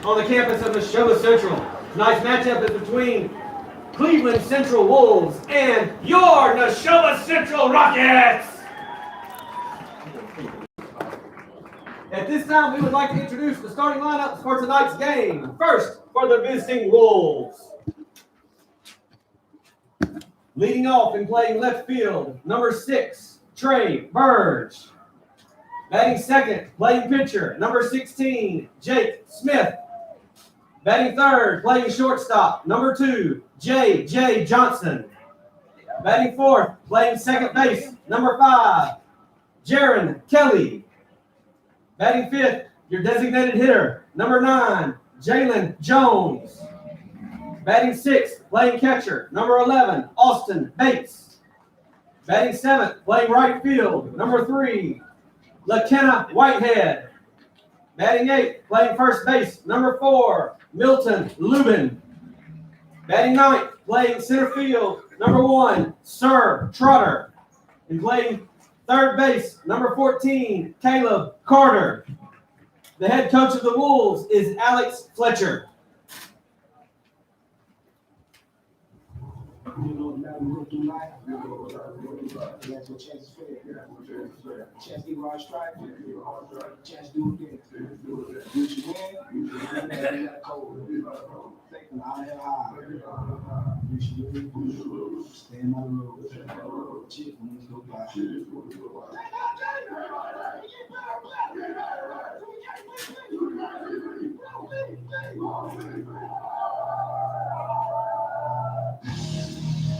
on the campus of Neshoba Central. Tonight's matchup is between Cleveland Central Wolves and your Neshoba Central Rockets. At this time, we would like to introduce the starting lineups for tonight's game. First, for the visiting Wolves. Leading off and playing left field, number 6, Trey Burge. Batting second, playing pitcher, number 16, Jake Smith. Batting third, playing shortstop, number 2, J.J. Johnson. Batting fourth, playing second base, number 5, Jaron Kelly. Batting fifth, your designated hitter, number 9, Jalen Jones. Batting sixth, playing catcher, number 11, Austin Bates. Batting seventh, playing right field, number 3, LaKenna Whitehead. Batting eighth, playing first base, number 4, Milton Lubin. Batting ninth, playing center field, number 1, Sir Trotter. And playing third base, number 14, Caleb Carter. The head coach of the Wolves is Alex Fletcher. Chance to ride strike, chance to do it again. You should win, you got cold. Take them out of here high. You should win, stay in my room. Chief, let's go by.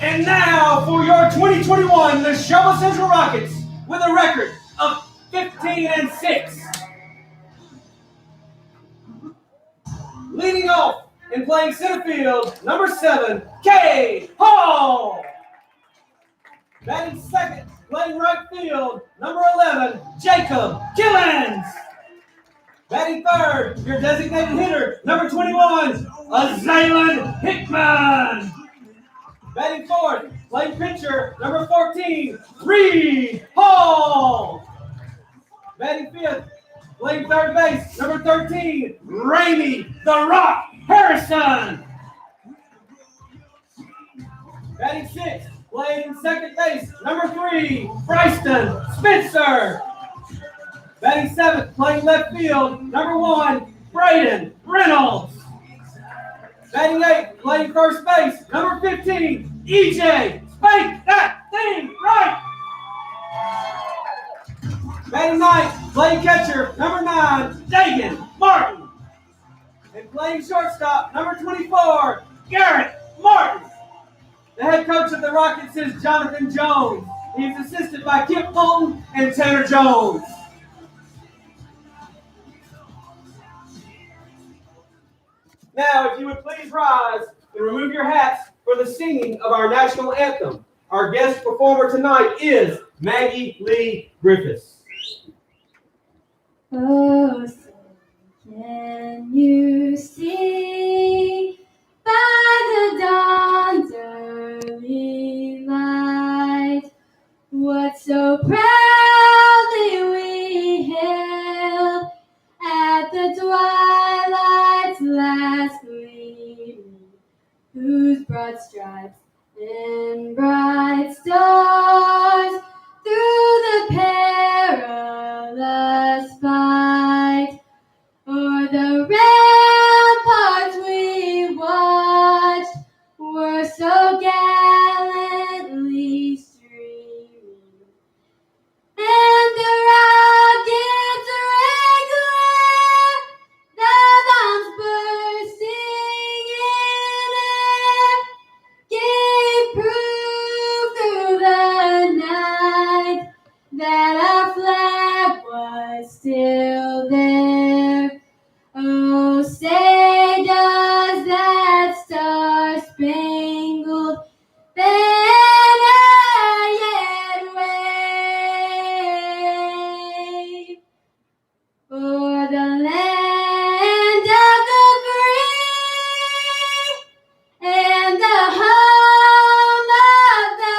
And now for your 2021 Neshoba Central Rockets with a record of 15-6. Leading off and playing center field, number 7, Kay Hall. Batting second, playing right field, number 11, Jacob Killens. Batting third, your designated hitter, number 21, Azalen Hickman. Batting fourth, playing pitcher, number 14, Reed Hall. Batting fifth, playing third base, number 13, Raimi The Rock Harrison. Batting sixth, playing second base, number 3, Bryston Spencer. Batting seventh, playing left field, number 1, Braden Reynolds. Batting eighth, playing first base, number 15, EJ. Spank that thing right. Batting ninth, playing catcher, number 9, Dagan Martin. And playing shortstop, number 24, Garrett Martin. The head coach of the Rockets is Jonathan Jones. He's assisted by Kip Fulton and Tanner Jones. Now, if you would please rise and remove your hats for the singing of our national anthem. Our guest performer tonight is Maggie Lee Griffiths. Oh, say, can you see by the dawn's early light what so proudly we hailed at the twilight's last gleaming, whose broad stripes and bright stars through the perilous fight o'er the ramparts we watched were so gallantly streaming, and the rockets regular, the bombs bursting in air, gave proof through the night that our flag was still there. Oh, say does that star-spangled banner yet wave o'er the land of the free and the home of the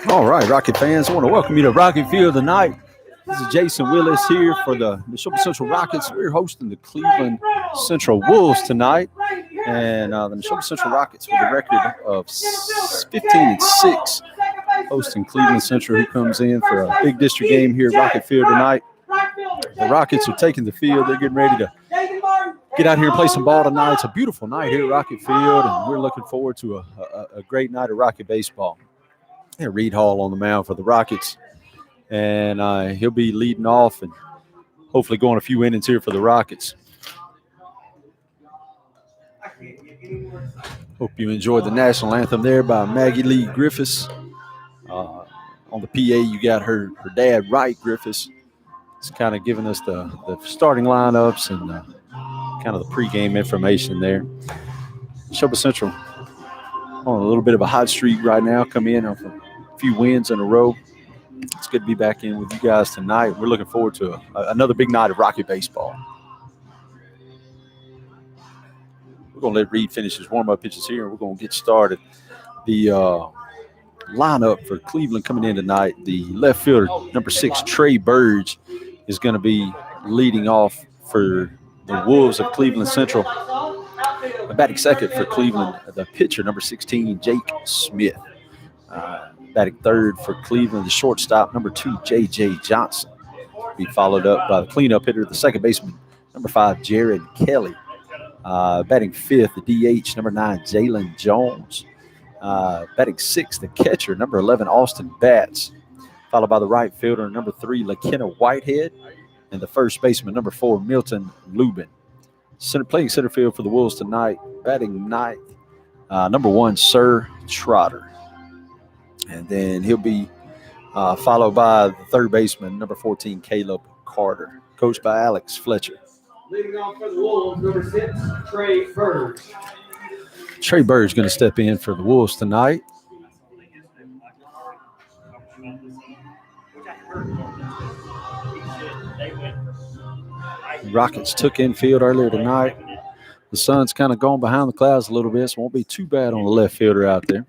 brave? All right, Rocket fans, I want to welcome you to Rocket Field tonight. This is Jason Willis here for the Neshoba Central Rockets. We're hosting the Cleveland Central Wolves tonight. And the Neshoba Central Rockets with a record of 15-6, hosting Cleveland Central, who comes in for a big district game here at Rocket Field tonight. The Rockets are taking the field. They're getting ready to get out here and play some ball tonight. It's a beautiful night here at Rocket Field, and we're looking forward to a great night of Rocket baseball. And Reed Hall on the mound for the Rockets. And he'll be leading off and hopefully going a few innings here for the Rockets. Hope you enjoyed the national anthem there by Maggie Lee Griffiths. On the PA, you got her dad, Wright Griffiths. It's kind of giving us the starting lineups and kind of the pregame information there. Neshoba Central on a little bit of a hot streak right now, come in off a few wins in a row. It's good to be back in with you guys tonight. We're looking forward to another big night of Rocket baseball. We're going to let Reed finish his warm-up pitches here, and we're going to get started. The lineup for Cleveland coming in tonight, the left fielder, number 6, Trey Burge, is going to be leading off for the Wolves of Cleveland Central. Batting second for Cleveland, the pitcher, number 16, Jake Smith. Batting third for Cleveland, the shortstop, number 2, J.J. Johnson. Be followed up by the cleanup hitter, the second baseman, number 5, Jared Kelly. Batting fifth, the DH, number 9, Jalen Jones. Batting sixth, the catcher, number 11, Austin Batts. Followed by the right fielder, number 3, LaKenna Whitehead. And the first baseman, number 4, Milton Lubin. Playing center field for the Wolves tonight, batting ninth, number 1, Sir Trotter. And then he'll be followed by the third baseman, number 14, Caleb Carter, coached by Alex Fletcher. Leading off for the Wolves, number 6, Trey Burge. Trey Burge going to step in for the Wolves tonight. The Rockets took infield earlier tonight. The sun's kind of gone behind the clouds a little bit, so it won't be too bad on the left fielder out there.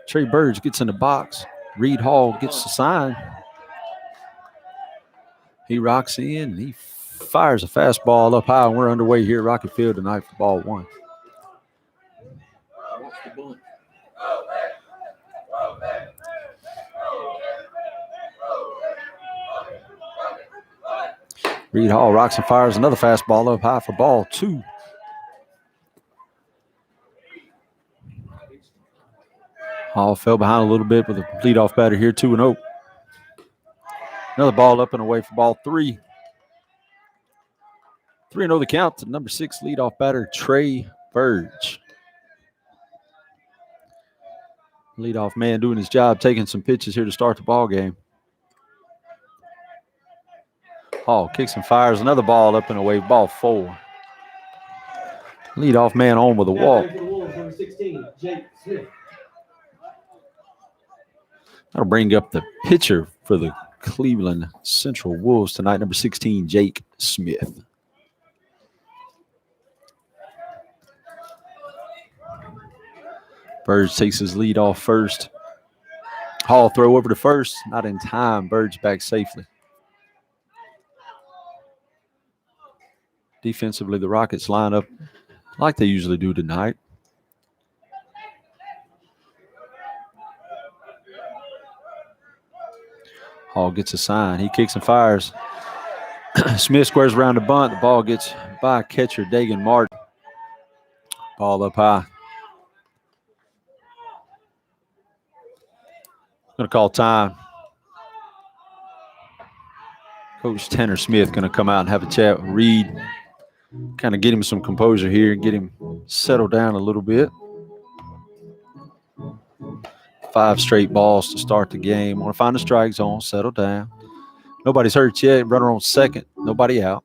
Trey Burge gets in the box. Reed Hall gets the sign. He rocks in, and he fires a fastball up high, and we're underway here at Rocket Field tonight for ball one. Reed Hall rocks and fires another fastball up high for ball two. Hall fell behind a little bit with a leadoff batter here, 2-0. Another ball up and away for ball three. 3-0 the count to number 6 leadoff batter, Trey Burge. Leadoff man doing his job, taking some pitches here to start the ball game. Hall kicks and fires another ball up and away, ball 4. Leadoff man on with a walk. Number 16, Jake Smith. That'll bring up the pitcher for the Cleveland Central Wolves tonight, number 16, Jake Smith. Burge takes his lead off first. Hall throw over to first, not in time. Burge back safely. Defensively, the Rockets line up like they usually do tonight. Hall gets a sign. He kicks and fires. Smith squares around the bunt. The ball gets by catcher Dagan Martin. Ball up high. Going to call time. Coach Tanner Smith going to come out and have a chat with Reed. Kind of get him some composure here and get him settled down a little bit. 5 straight balls to start the game. Want to find the strike zone, settle down. Nobody's hurt yet. Runner on second. Nobody out.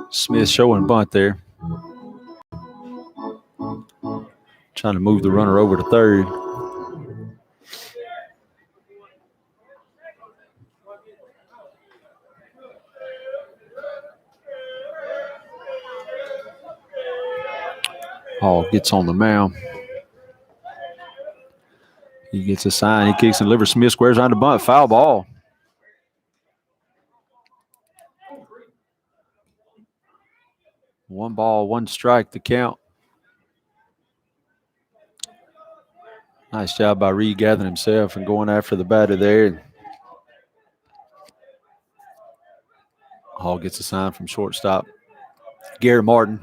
Smith showing bunt there. Trying to move the runner over to third. Hall gets on the mound. He gets a sign. He kicks and delivers. Smith squares around the bunt. Foul ball. One ball, one strike to count. Nice job by Reed gathering himself and going after the batter there. Hall gets a sign from shortstop Garrett Martin.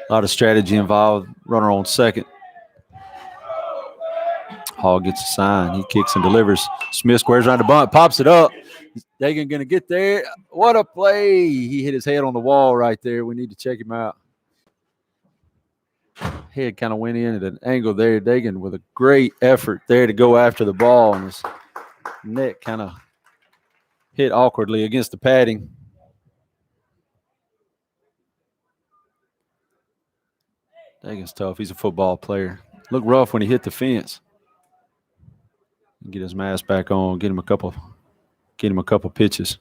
A lot of strategy involved. Runner on second. Hall gets a sign. He kicks and delivers. Smith squares around the bunt, pops it up. Dagan going to get there. What a play. He hit his head on the wall right there. We need to check him out. Head kind of went in at an angle there. Dagan with a great effort there to go after the ball, and his neck kind of hit awkwardly against the padding. Dagan's tough. He's a football player. Looked rough when he hit the fence. Get his mask back on. Get him a couple pitches.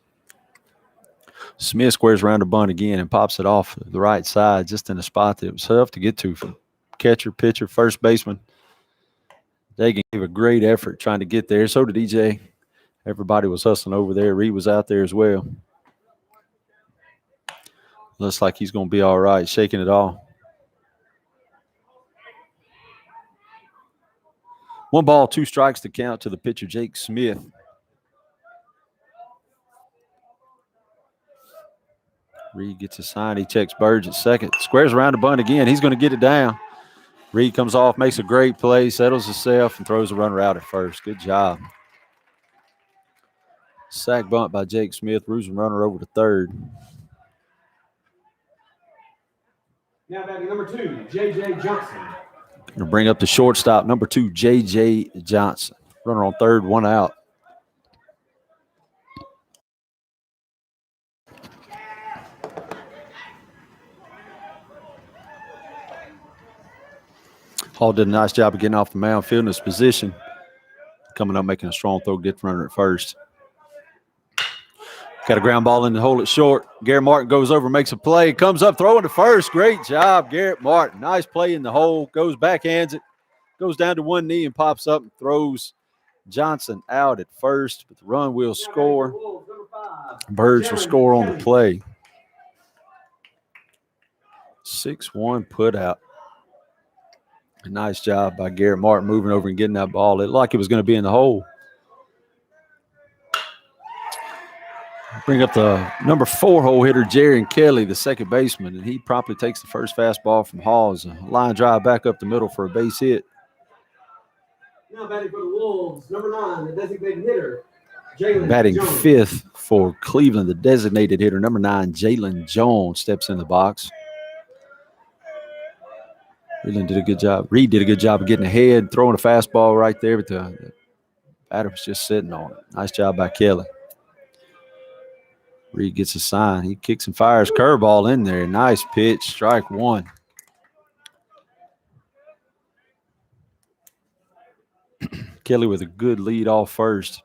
Smith squares around the bunt again and pops it off the right side, just in a spot that was tough to get to from catcher, pitcher, first baseman. Dagan gave a great effort trying to get there. So did EJ. Everybody was hustling over there. Reed was out there as well. Looks like he's going to be all right, shaking it off. One ball, two strikes to count to the pitcher, Jake Smith. Reed gets a sign. He checks Burge at second. Squares around the bunt again. He's going to get it down. Reed comes off, makes a great play, settles himself, and throws a runner out at first. Good job. Sack bunt by Jake Smith. Cruising runner over to third. Now batting number 2, J.J. Johnson. Going to bring up the shortstop, number 2, J.J. Johnson. Runner on third, one out. Hall did a nice job of getting off the mound, fielding his position. Coming up, making a strong throw, get the runner at first. Got a ground ball in to hold it short. Garrett Martin goes over, makes a play, comes up, throwing to first. Great job, Garrett Martin. Nice play in the hole. Goes backhands it, goes down to one knee and pops up and throws Johnson out at first. But the run will score. Birds will score on the play. 6-1 put out. A nice job by Garrett Martin moving over and getting that ball. It looked like it was going to be in the hole. Bring up the number 4 hole hitter, Jaron Kelly, the second baseman, and he promptly takes the first fastball from Hall as a line drive back up the middle for a base hit. Now batting for the Wolves, number 9, the designated hitter, Jalen Batting Jones. 5th for Cleveland, the designated hitter, number 9, Jalen Jones, steps in the box. Reed did a good job of getting ahead, throwing a fastball right there, but the batter was just sitting on it. Nice job by Kelly. Reed gets a sign. He kicks and fires curveball in there. Nice pitch, strike one. Kelly with a good lead off first.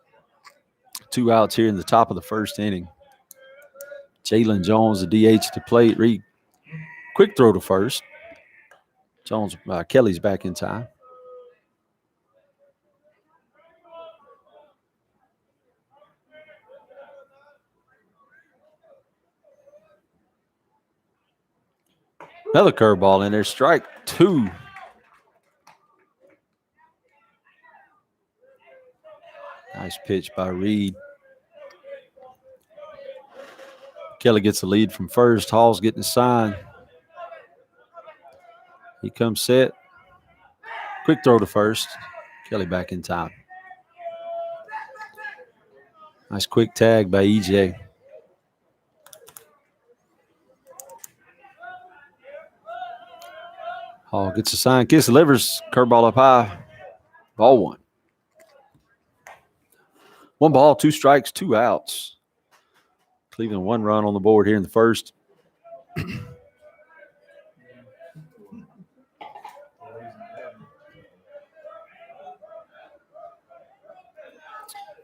2 outs here in the top of the first inning. Jalen Jones, the DH to plate. Reed, quick throw to first. Kelly's back in time. Another curveball in there. Strike 2. Nice pitch by Reed. Kelly gets the lead from first. Hall's getting a sign. He comes set. Quick throw to first. Kelly back in time. Nice quick tag by EJ. Hall gets a sign. Kiss delivers. Curveball up high. Ball 1. 1 ball, 2 strikes, 2 outs. Cleveland 1 run on the board here in the first.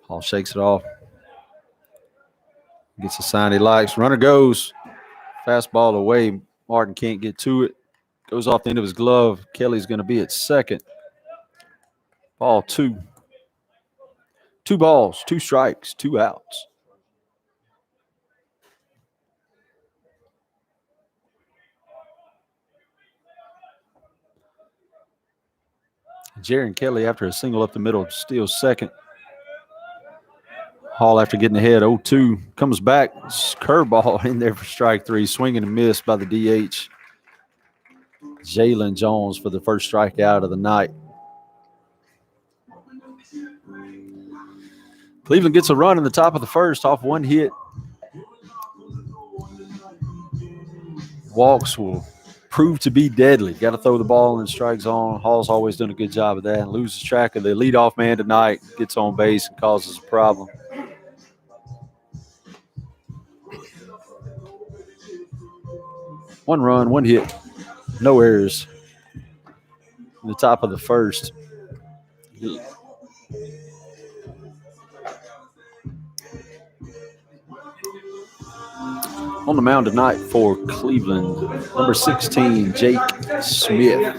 Hall shakes it off. Gets a sign he likes. Runner goes. Fastball away. Martin can't get to it. Goes off the end of his glove. Kelly's going to be at second. Ball 2. 2 balls, 2 strikes, 2 outs. Jaron Kelly, after a single up the middle, steals second. Hall, after getting ahead 0-2, comes back. Curveball in there for strike 3. Swinging and miss by the DH. Jalen Jones for the first strikeout of the night. Cleveland gets a run in the top of the first off 1 hit. Walks will prove to be deadly. Got to throw the ball in the strike zone. Hall's always done a good job of that. And loses track of the leadoff man tonight. Gets on base and causes a problem. One run, 1 hit, no errors in the top of the first. On the mound tonight for Cleveland, number 16, Jake Smith.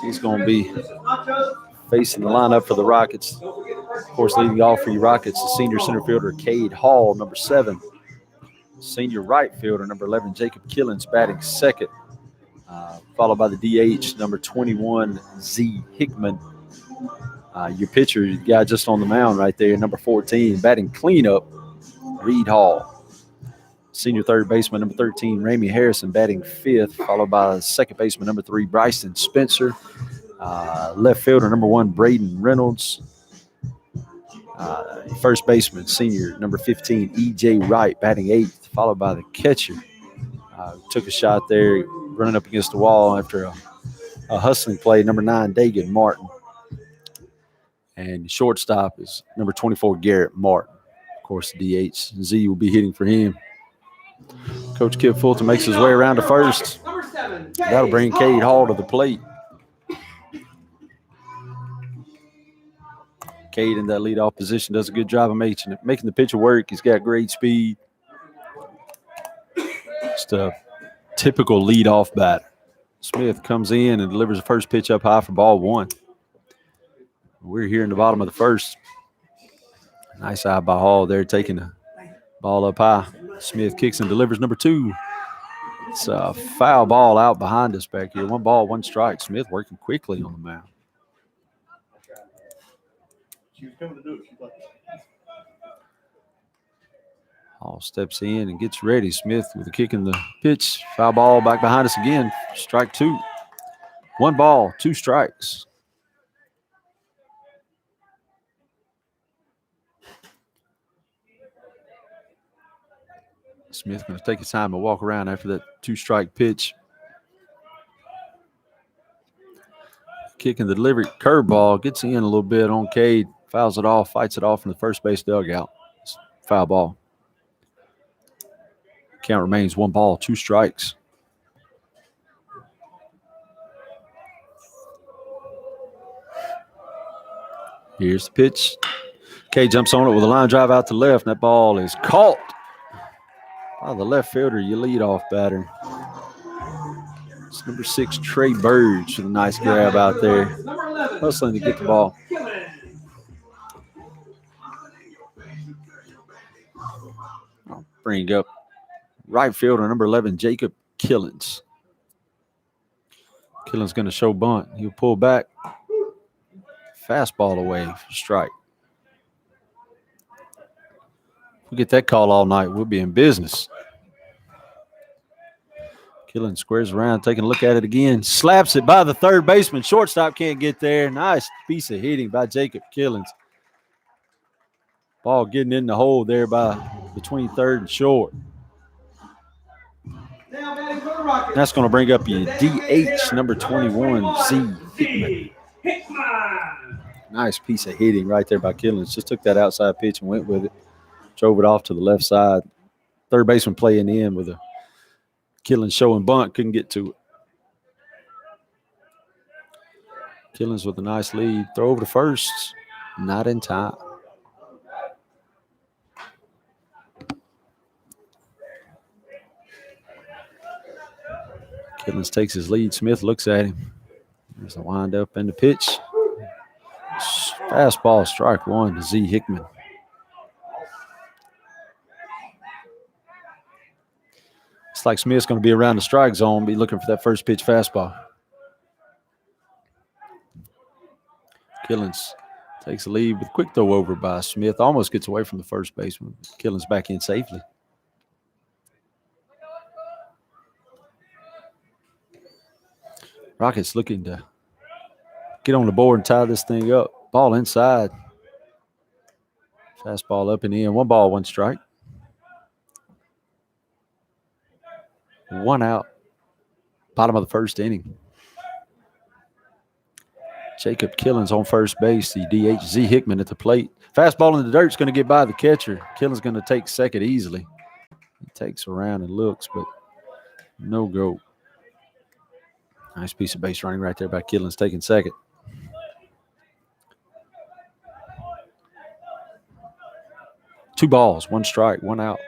He's going to be facing the lineup for the Rockets. Of course, leading off for you Rockets, the senior center fielder, Cade Hall, number 7. Senior right fielder, number 11, Jacob Killens, batting second. Followed by the DH, number 21, Z. Hickman. Your pitcher, the guy just on the mound right there, number 14, batting cleanup, Reed Hall. Senior third baseman, number 13, Ramey Harrison, batting fifth, followed by second baseman, number 3, Bryson Spencer. Left fielder, number 1, Braden Reynolds. First baseman, senior, number 15, E.J. Wright, batting eighth, followed by the catcher. Took a shot there, running up against the wall after a hustling play, number 9, Dagan Martin. And shortstop is number 24, Garrett Martin. Of course, the DH, Z will be hitting for him. Coach Kip Fulton makes his way around to first. That'll bring Cade Hall to the plate. Cade in that leadoff position does a good job of making the pitcher work. He's got great speed. Just a typical leadoff batter. Smith comes in and delivers the first pitch up high for ball 1. We're here in the bottom of the first. Nice eye by Hall there, taking the ball up high. Smith kicks and delivers number 2. It's a foul ball out behind us back here. 1 ball, 1 strike. Smith working quickly on the mound. Hall steps in and gets ready. Smith with a kick in the pitch. Foul ball back behind us again. Strike 2. 1 ball, 2 strikes. Smith going to take his time and walk around after that 2-strike pitch. Kick and the delivery. Curveball gets in a little bit on Cade. Fouls it off, fights it off from the first base dugout. It's foul ball. Count remains 1 ball, 2 strikes. Here's the pitch. Cade jumps on it with a line drive out to left, and that ball is caught by the left fielder, your leadoff batter. It's number 6, Trey Burge, with a nice grab out there. Hustling to get the ball. I'll bring up right fielder, number 11, Jacob Killens. Killens going to show bunt. He'll pull back. Fastball away for strike. If we get that call all night, we'll be in business. Killens squares around, taking a look at it again. Slaps it by the third baseman. Shortstop can't get there. Nice piece of hitting by Jacob Killens. Ball getting in the hole there between third and short. That's going to bring up your DH, number 21, Z. Hickman. Nice piece of hitting right there by Killens. Just took that outside pitch and went with it. Drove it off to the left side. Third baseman playing in with a Killens showing bunt. Couldn't get to it. Killens with a nice lead. Throw over to first. Not in time. Killens takes his lead. Smith looks at him. There's the wind up and the pitch. Fastball, strike one to Z. Hickman. It's like Smith's going to be around the strike zone, be looking for that first pitch fastball. Killens takes the lead with a quick throw over by Smith. Almost gets away from the first baseman. Killens back in safely. Rockets looking to get on the board and tie this thing up. Ball inside. Fastball up and in. 1 ball, 1 strike. 1 out. Bottom of the first inning. Jacob Killens on first base. The DH Z. Hickman at the plate. Fastball in the dirt is going to get by the catcher. Killens going to take second easily. He takes around and looks, but no go. Nice piece of base running right there by Killens taking second. Two balls, 1 strike, 1 out.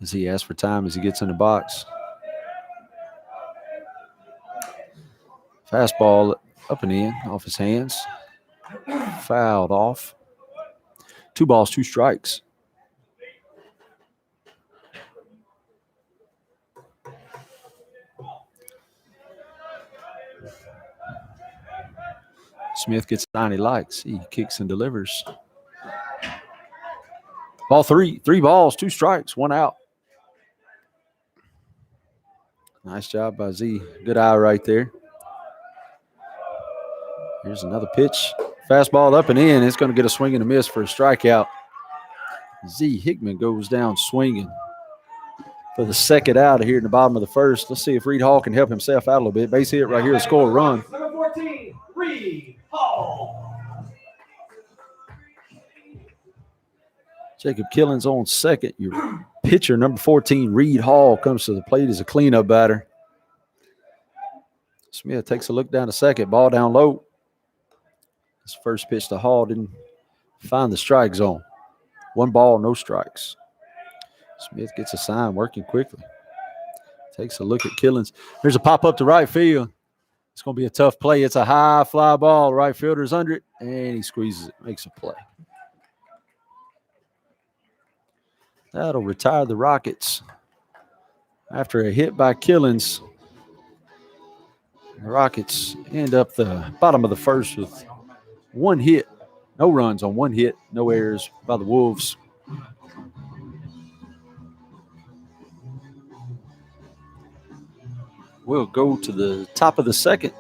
As he asks for time as he gets in the box. Fastball up and in, off his hands. Fouled off. 2 balls, 2 strikes. Smith gets the 9 he likes. He kicks and delivers. Ball 3. 3 balls, 2 strikes, 1 out. Nice job by Z. Good eye right there. Here's another pitch. Fastball up and in. It's going to get a swing and a miss for a strikeout. Z. Hickman goes down swinging for the second out here in the bottom of the first. Let's see if Reed Hall can help himself out a little bit. Base hit right here to score a run. Number 14, Reed Hall. Jacob Killens on second. Your pitcher, number 14, Reed Hall, comes to the plate as a cleanup batter. Smith takes a look down to second. Ball down low. His first pitch to Hall didn't find the strike zone. 1 ball, no strikes. Smith gets a sign, working quickly. Takes a look at Killens. There's a pop up to right field. It's going to be a tough play. It's a high fly ball. Right fielder's under it, and he squeezes it, makes a play. That'll retire the Rockets. After a hit by Killens, the Rockets end up the bottom of the first with 1 hit. No runs on 1 hit. No errors by the Wolves. We'll go to the top of the second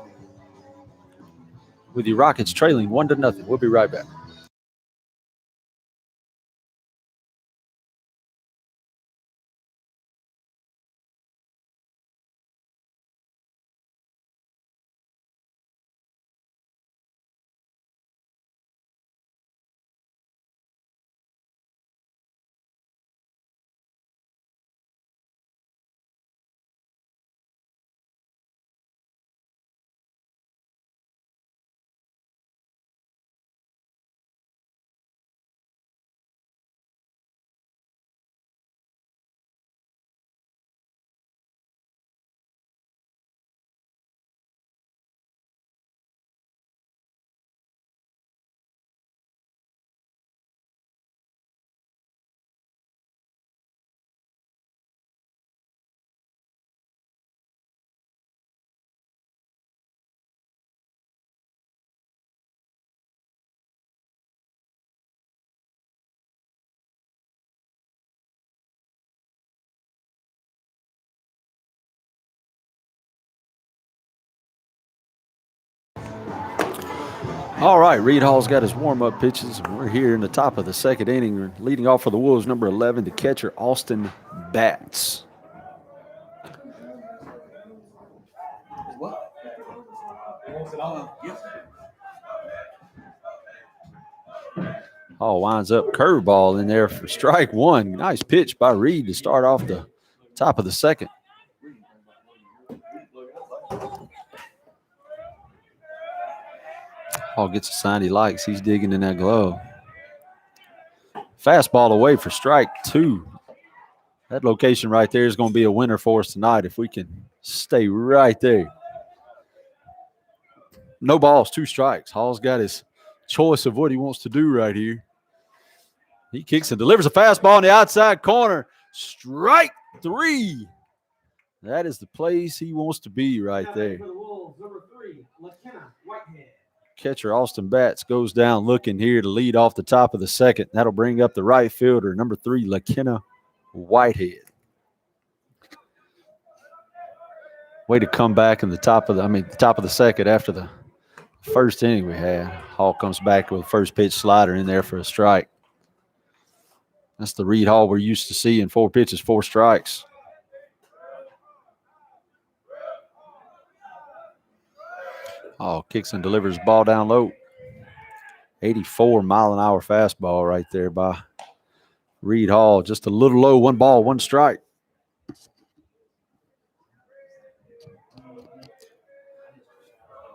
with the Rockets trailing 1-0. We'll be right back. All right, Reed Hall's got his warm-up pitches. We're here in the top of the second inning. Leading off for the Wolves, number 11, the catcher, Austin Batts. Hall winds up curveball in there for strike 1. Nice pitch by Reed to start off the top of the second. Hall gets a sign he likes. He's digging in that glove. Fastball away for strike 2. That location right there is going to be a winner for us tonight if we can stay right there. No balls, 2 strikes. Hall's got his choice of what he wants to do right here. He kicks and delivers a fastball in the outside corner. Strike 3. That is the place he wants to be right there. For the Wolves, number 3, McKenna Whitehead. Catcher Austin Batts goes down looking here to lead off the top of the second. That'll bring up the right fielder, number 3, LaKenna Whitehead. Way to come back in the top of the second after the first inning we had. Hall comes back with a first pitch slider in there for a strike. That's the Reed Hall we're used to seeing. 4 pitches, 4 strikes. Hall kicks and delivers ball down low. 84-mile-an-hour fastball right there by Reed Hall. Just a little low. 1 ball, 1 strike.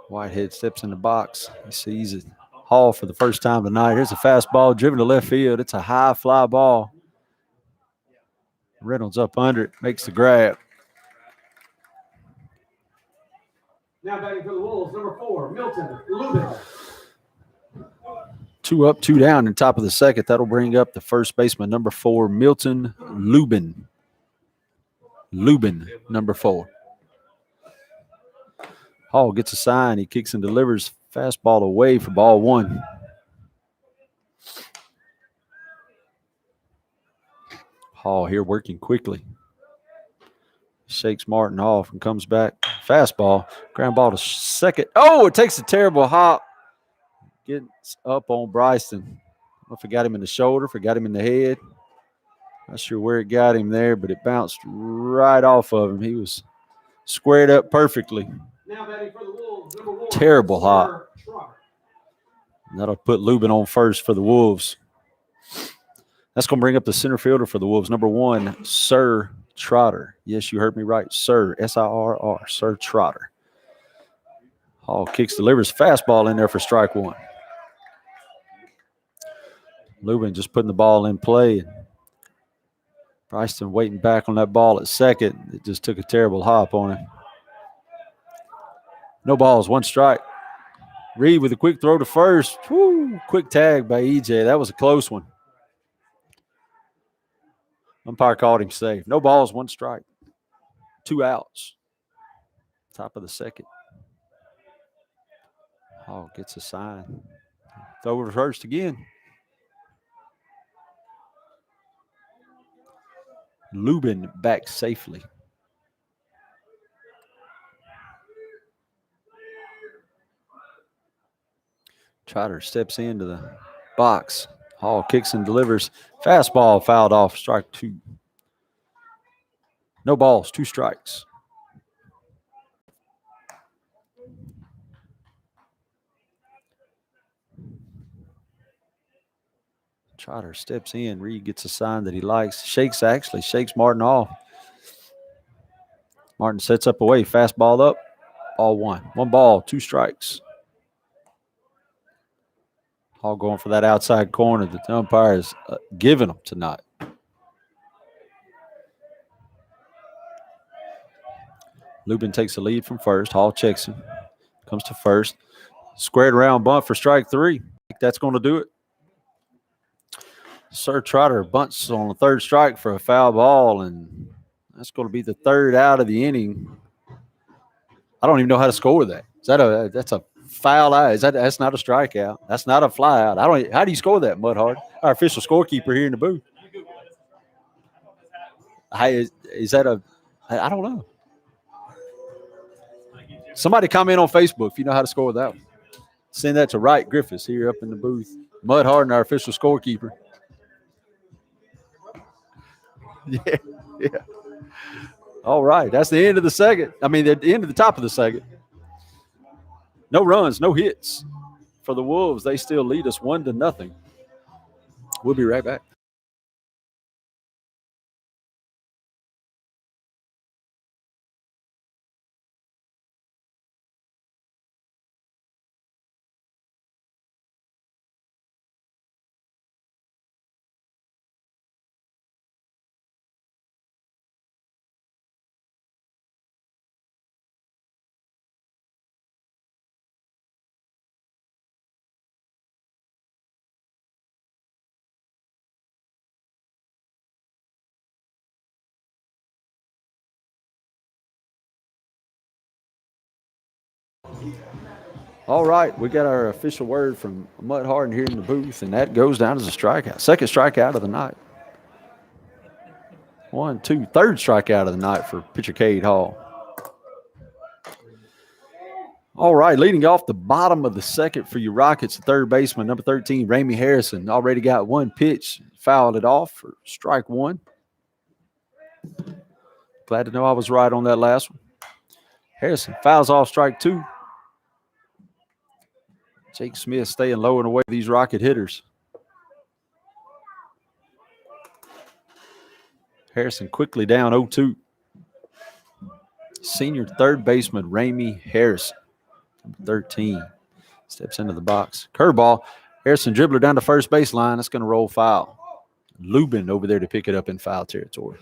Whitehead steps in the box. He sees it. Hall for the first time tonight. Here's a fastball driven to left field. It's a high fly ball. Reynolds up under it, makes the grab. Now batting for the Wolves, number 4, Milton Lubin. 2 up, 2 down in top of the second. That'll bring up the first baseman, number 4, Milton Lubin. Lubin, number 4. Hall gets a sign. He kicks and delivers fastball away for ball 1. Hall here working quickly. Shakes Martin off and comes back. Fastball. Ground ball to second. Oh, it takes a terrible hop. Gets up on Bryson. I don't know if it got him in the shoulder, if it got him in the head. Not sure where it got him there, but it bounced right off of him. He was squared up perfectly. Now batting for the Wolves, number 1, Terrible hop. Trotter. That'll put Lubin on first for the Wolves. That's going to bring up the center fielder for the Wolves, number 1, Sir Trotter. Yes, you heard me right. Sir, S-I-R-R, Sir Trotter. Hall kicks, delivers fastball in there for strike 1. Lubin just putting the ball in play. Bryson waiting back on that ball at second. It just took a terrible hop on him. No balls, 1 strike. Reed with a quick throw to first. Woo, quick tag by EJ. That was a close one. Umpire called him safe. No balls, 1 strike. 2 outs. Top of the second. Hall gets a sign. Throw reversed again. Lubin back safely. Trotter steps into the box. Hall kicks and delivers. Fastball fouled off. Strike 2. No balls, 2 strikes. Trotter steps in. Reed gets a sign that he likes. Shakes Martin off. Martin sets up away. Fastball up. Ball 1. 1 ball, 2 strikes. Hall going for that outside corner that the umpire is giving them tonight. Lubin takes the lead from first. Hall checks him. Comes to first. Squared around bunt for strike 3. That's going to do it. Sir Trotter bunts on the 3rd strike for a foul ball, and that's going to be the 3rd out of the inning. I don't even know how to score that. That's a foul out? That's not a strikeout. That's not a fly out. How do you score that, Mudhard? Our official scorekeeper here in the booth. Is that I don't know. Somebody comment on Facebook if you know how to score that one. Send that to Wright Griffiths here up in the booth. Mudhard and our official scorekeeper. Yeah. All right. That's the end of the second. The end of the top of the second. No runs, no hits for the Wolves. They still lead us 1-0. We'll be right back. All right, we got our official word from Mutt Harden here in the booth, and that goes down as a strikeout. Second strikeout of the night. 1, 2, third strikeout of the night for pitcher Cade Hall. All right, leading off the bottom of the second for your Rockets, the third baseman, number 13, Ramey Harrison, already got one pitch, fouled it off for strike one. Glad to know I was right on that last one. Harrison fouls off strike two. Jake Smith staying low and away these Rocket hitters. Harrison quickly down 0-2. Senior third baseman Ramey Harrison, number 13, steps into the box. Curveball. Harrison dribbler down the first baseline. That's going to roll foul. Lubin over there to pick it up in foul territory.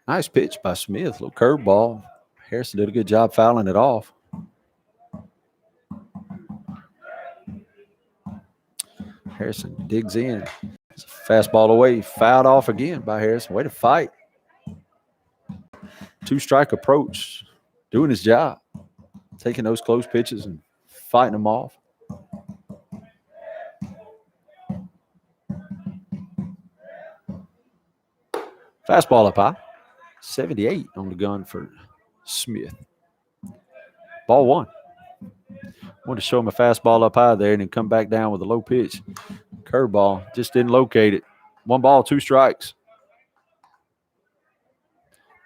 Nice pitch by Smith. Little curveball. Harrison did a good job fouling it off. Harrison digs in. It's a fastball away. Fouled off again by Harrison. Way to fight. Two-strike approach. Doing his job. Taking those close pitches and fighting them off. Fastball up high. 78 on the gun for Smith. Ball one. Wanted to show him a fastball up high there and then come back down with a low pitch. Curveball. Just didn't locate it. 1 ball, 2 strikes.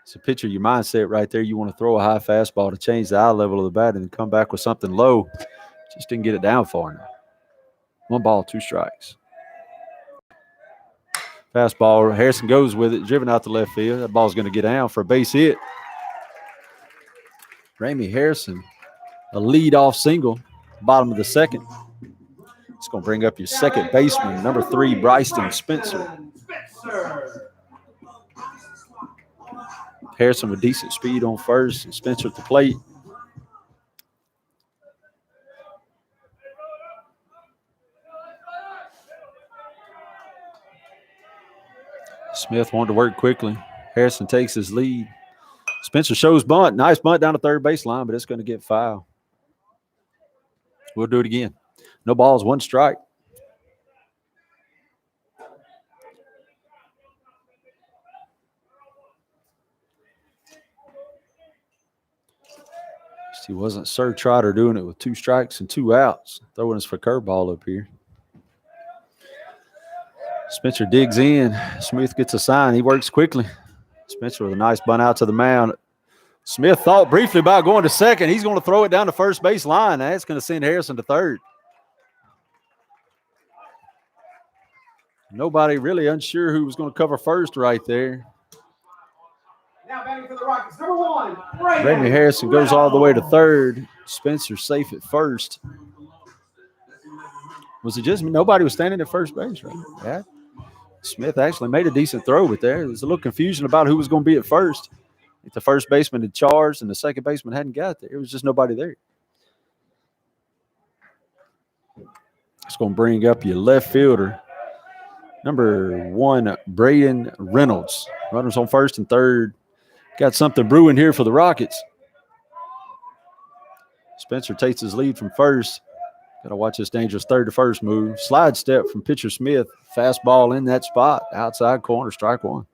It's a picture of your mindset right there. You want to throw a high fastball to change the eye level of the bat and then come back with something low. Just didn't get it down far enough. 1 ball, 2 strikes. Fastball. Harrison goes with it, driven out to left field. That ball's going to get down for a base hit. Ramey Harrison, a leadoff single, bottom of the second. It's going to bring up your second baseman, number 3, Bryson Spencer. Harrison with decent speed on first, and Spencer at the plate. Smith wanted to work quickly. Harrison takes his lead. Spencer shows bunt. Nice bunt down the third baseline, but it's going to get foul. We'll do it again. No balls, 1 strike. He wasn't Sir Trotter doing it with 2 strikes and 2 outs. Throwing us for curveball up here. Spencer digs in. Smith gets a sign. He works quickly. Spencer with a nice bunt out to the mound. Smith thought briefly about going to second. He's going to throw it down the first base line. That's going to send Harrison to third. Nobody really unsure who was going to cover first right there. Now batting for the Rockets, number 1, Ramey Harrison goes all the way to third. Spencer safe at first. Was it just nobody was standing at first base, right? Yeah. Smith actually made a decent throw, but there's a little confusion about who was going to be at first. If the first baseman had charged and the second baseman hadn't got there, it was just nobody there. It's going to bring up your left fielder, number 1, Braden Reynolds. Runners on first and third. Got something brewing here for the Rockets. Spencer takes his lead from first. Got to watch this dangerous third to first move. Slide step from pitcher Smith. Fastball in that spot. Outside corner, strike 1.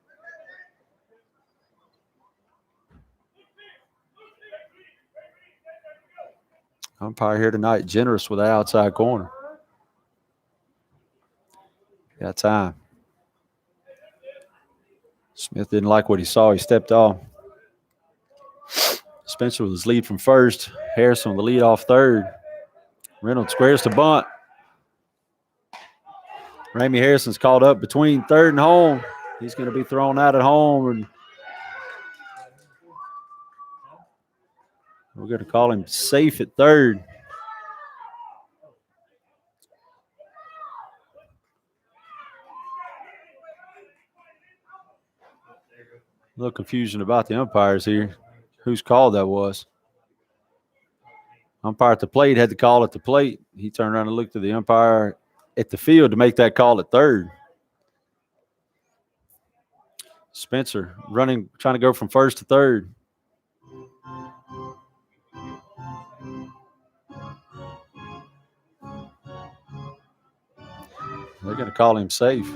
Umpire here tonight, generous with the outside corner. Got time. Smith didn't like what he saw. He stepped off. Spencer with his lead from first. Harrison with the lead off third. Reynolds squares to bunt. Ramey Harrison's called up between third and home. He's going to be thrown out at home. And we're going to call him safe at third. A little confusion about the umpires here. Whose call that was. Umpire at the plate had the call at the plate. He turned around and looked at the umpire at the field to make that call at third. Spencer running, trying to go from first to third. They're going to call him safe.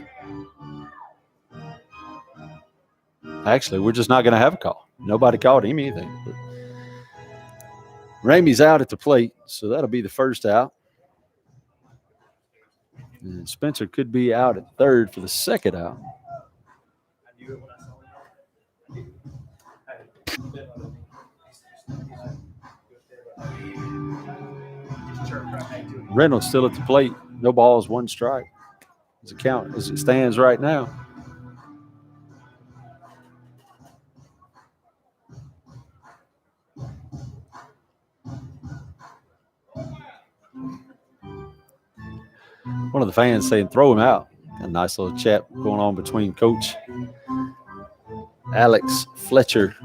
Actually, we're just not going to have a call. Nobody called him anything. But Ramey's out at the plate, so that'll be the first out. And Spencer could be out at third for the second out. Reynolds still at the plate. No balls, one strike. As it count as it stands right now. One of the fans saying throw him out. A nice little chat going on between Coach Alex Fletcher,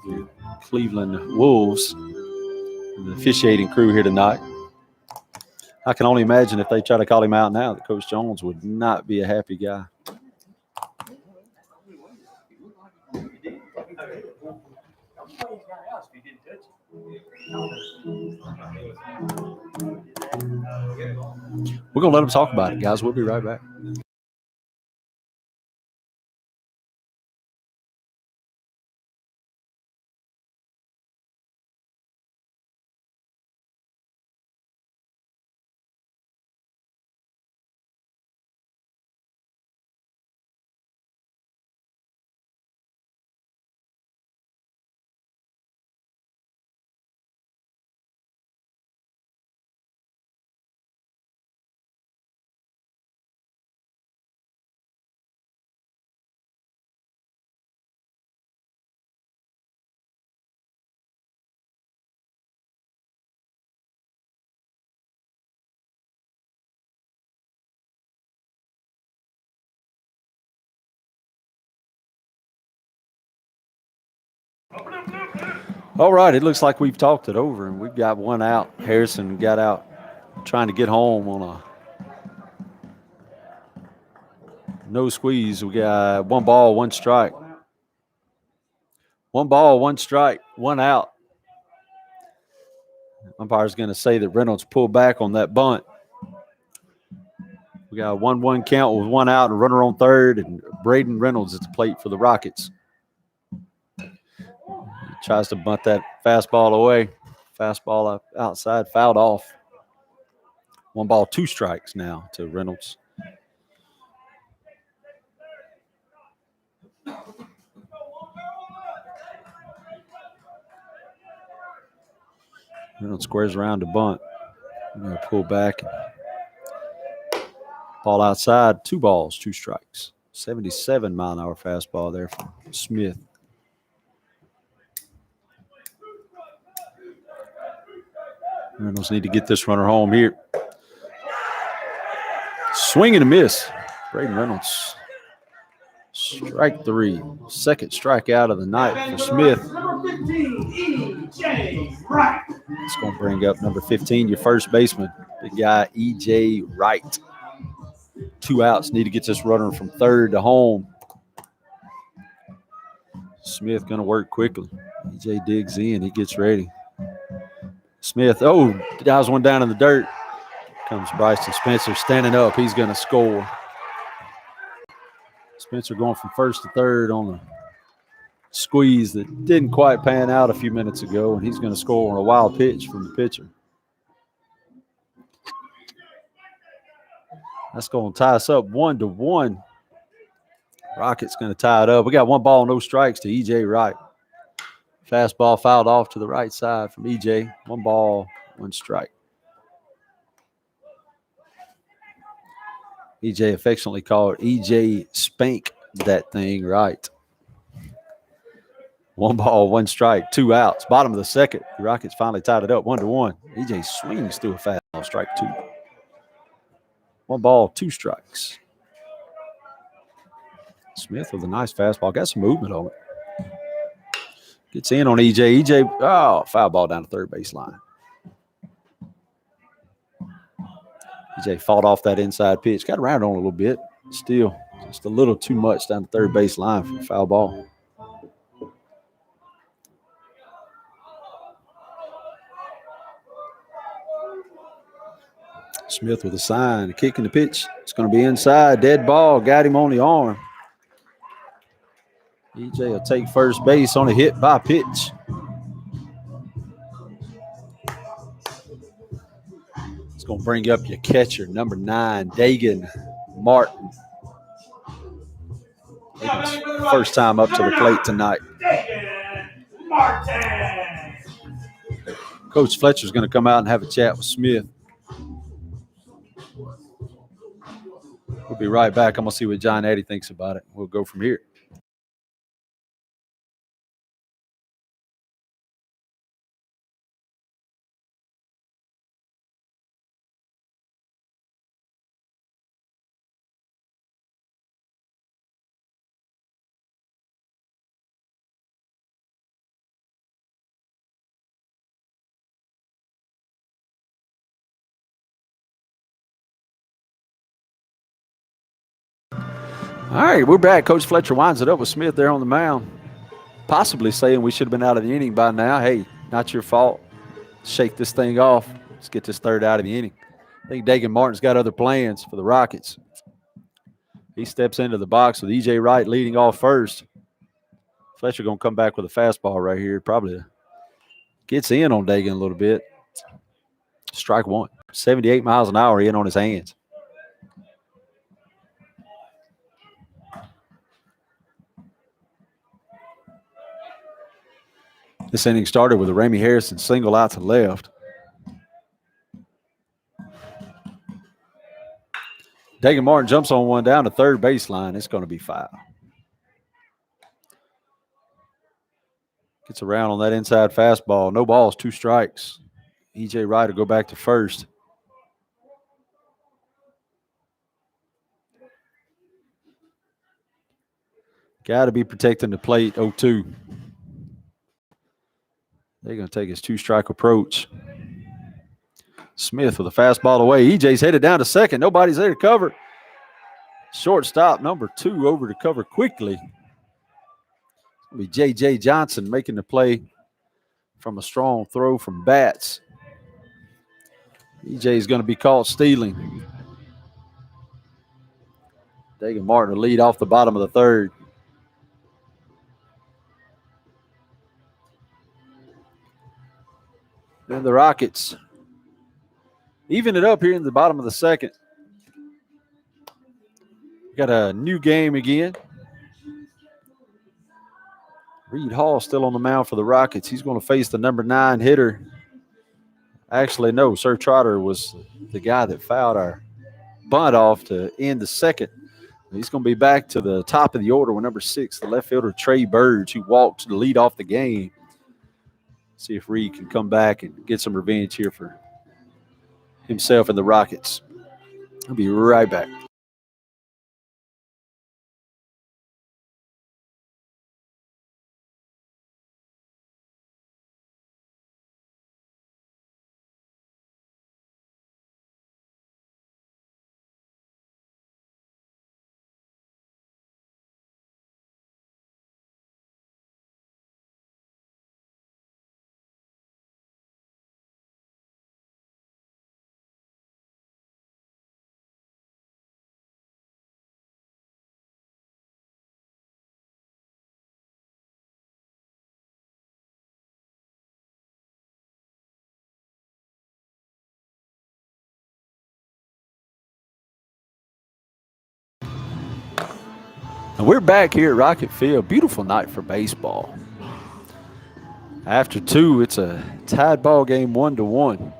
the Cleveland Wolves, and the officiating crew here tonight. I can only imagine if they try to call him out now that Coach Jones would not be a happy guy. We're going to let them talk about it, guys. We'll be right back. All right, it looks like we've talked it over, and we've got one out. Harrison got out trying to get home on a no squeeze. We got 1 ball, 1 strike. 1 ball, 1 strike, 1 out. Umpire's going to say that Reynolds pulled back on that bunt. We got a 1-1 count with 1 out, and a runner on third, and Braden Reynolds at the plate for the Rockets. Tries to bunt that fastball away. Fastball outside, fouled off. 1 ball, 2 strikes now to Reynolds. Reynolds squares around to bunt. I'm going to pull back. Ball outside, 2 balls, 2 strikes. 77-mile-an-hour fastball there from Smith. Reynolds need to get this runner home here. Swing and a miss. Braden Reynolds. Strike 3. Second strikeout of the night for Smith. Number 15, E.J. Wright. It's going to bring up number 15, your first baseman, big guy E.J. Wright. 2 outs. Need to get this runner from third to home. Smith going to work quickly. E.J. digs in. He gets ready. Smith, dives one down in the dirt. Comes Bryson Spencer standing up. He's going to score. Spencer going from first to third on a squeeze that didn't quite pan out a few minutes ago, and he's going to score on a wild pitch from the pitcher. That's going to tie us up 1-1. Rockets going to tie it up. We got 1 ball, no strikes to E.J. Wright. Fastball fouled off to the right side from E.J. 1 ball, 1 strike. E.J. affectionately called E.J. Spank that thing right. 1 ball, 1 strike, 2 outs. Bottom of the second. The Rockets finally tied it up 1-1. E.J. swings through a fastball, strike 2. 1 ball, 2 strikes. Smith with a nice fastball. Got some movement on it. Gets in on E.J. E.J. Foul ball down the third baseline. E.J. fought off that inside pitch. Got around on a little bit. Still Just a little too much down the third base line for a foul ball. Smith with a sign, kicking the pitch. It's going to be inside. Dead ball. Got him on the arm. EJ will take first base on a hit by pitch. It's going to bring up your catcher, number 9, Dagan Martin. First time up to the plate tonight. Coach Fletcher's going to come out and have a chat with Smith. We'll be right back. I'm going to see what John Addy thinks about it. We'll go from here. All right, we're back. Coach Fletcher winds it up with Smith there on the mound, possibly saying we should have been out of the inning by now. Hey, not your fault. Shake this thing off. Let's get this third out of the inning. I think Dagan Martin's got other plans for the Rockets. He steps into the box with E.J. Wright leading off first. Fletcher going to come back with a fastball right here. Probably gets in on Dagan a little bit. Strike one. 78 miles an hour in on his hands. This inning started with a Ramey Harrison single out to left. Dagan Martin jumps on one down to third baseline. It's going to be foul. Gets around on that inside fastball. No balls, 2 strikes. E.J. Wright will go back to first. Got to be protecting the plate, 0-2. They're going to take his 2-strike approach. Smith with a fastball away. EJ's headed down to second. Nobody's there to cover. Shortstop number 2 over to cover quickly. It's going to be J.J. Johnson making the play from a strong throw from Bats. EJ's going to be caught stealing. Dagan Martin will lead off the bottom of the third. Then the Rockets even it up here in the bottom of the second. Got a new game again. Reed Hall still on the mound for the Rockets. He's going to face the number 9 hitter. Actually, no, Sir Trotter was the guy that fouled our bunt off to end the second. He's going to be back to the top of the order with number 6, the left fielder Trey Burge, who walked to lead off the game. See if Reed can come back and get some revenge here for himself and the Rockets. I'll be right back. And we're back here at Rocket Field. Beautiful night for baseball. After 2, it's a tied ball game 1-1.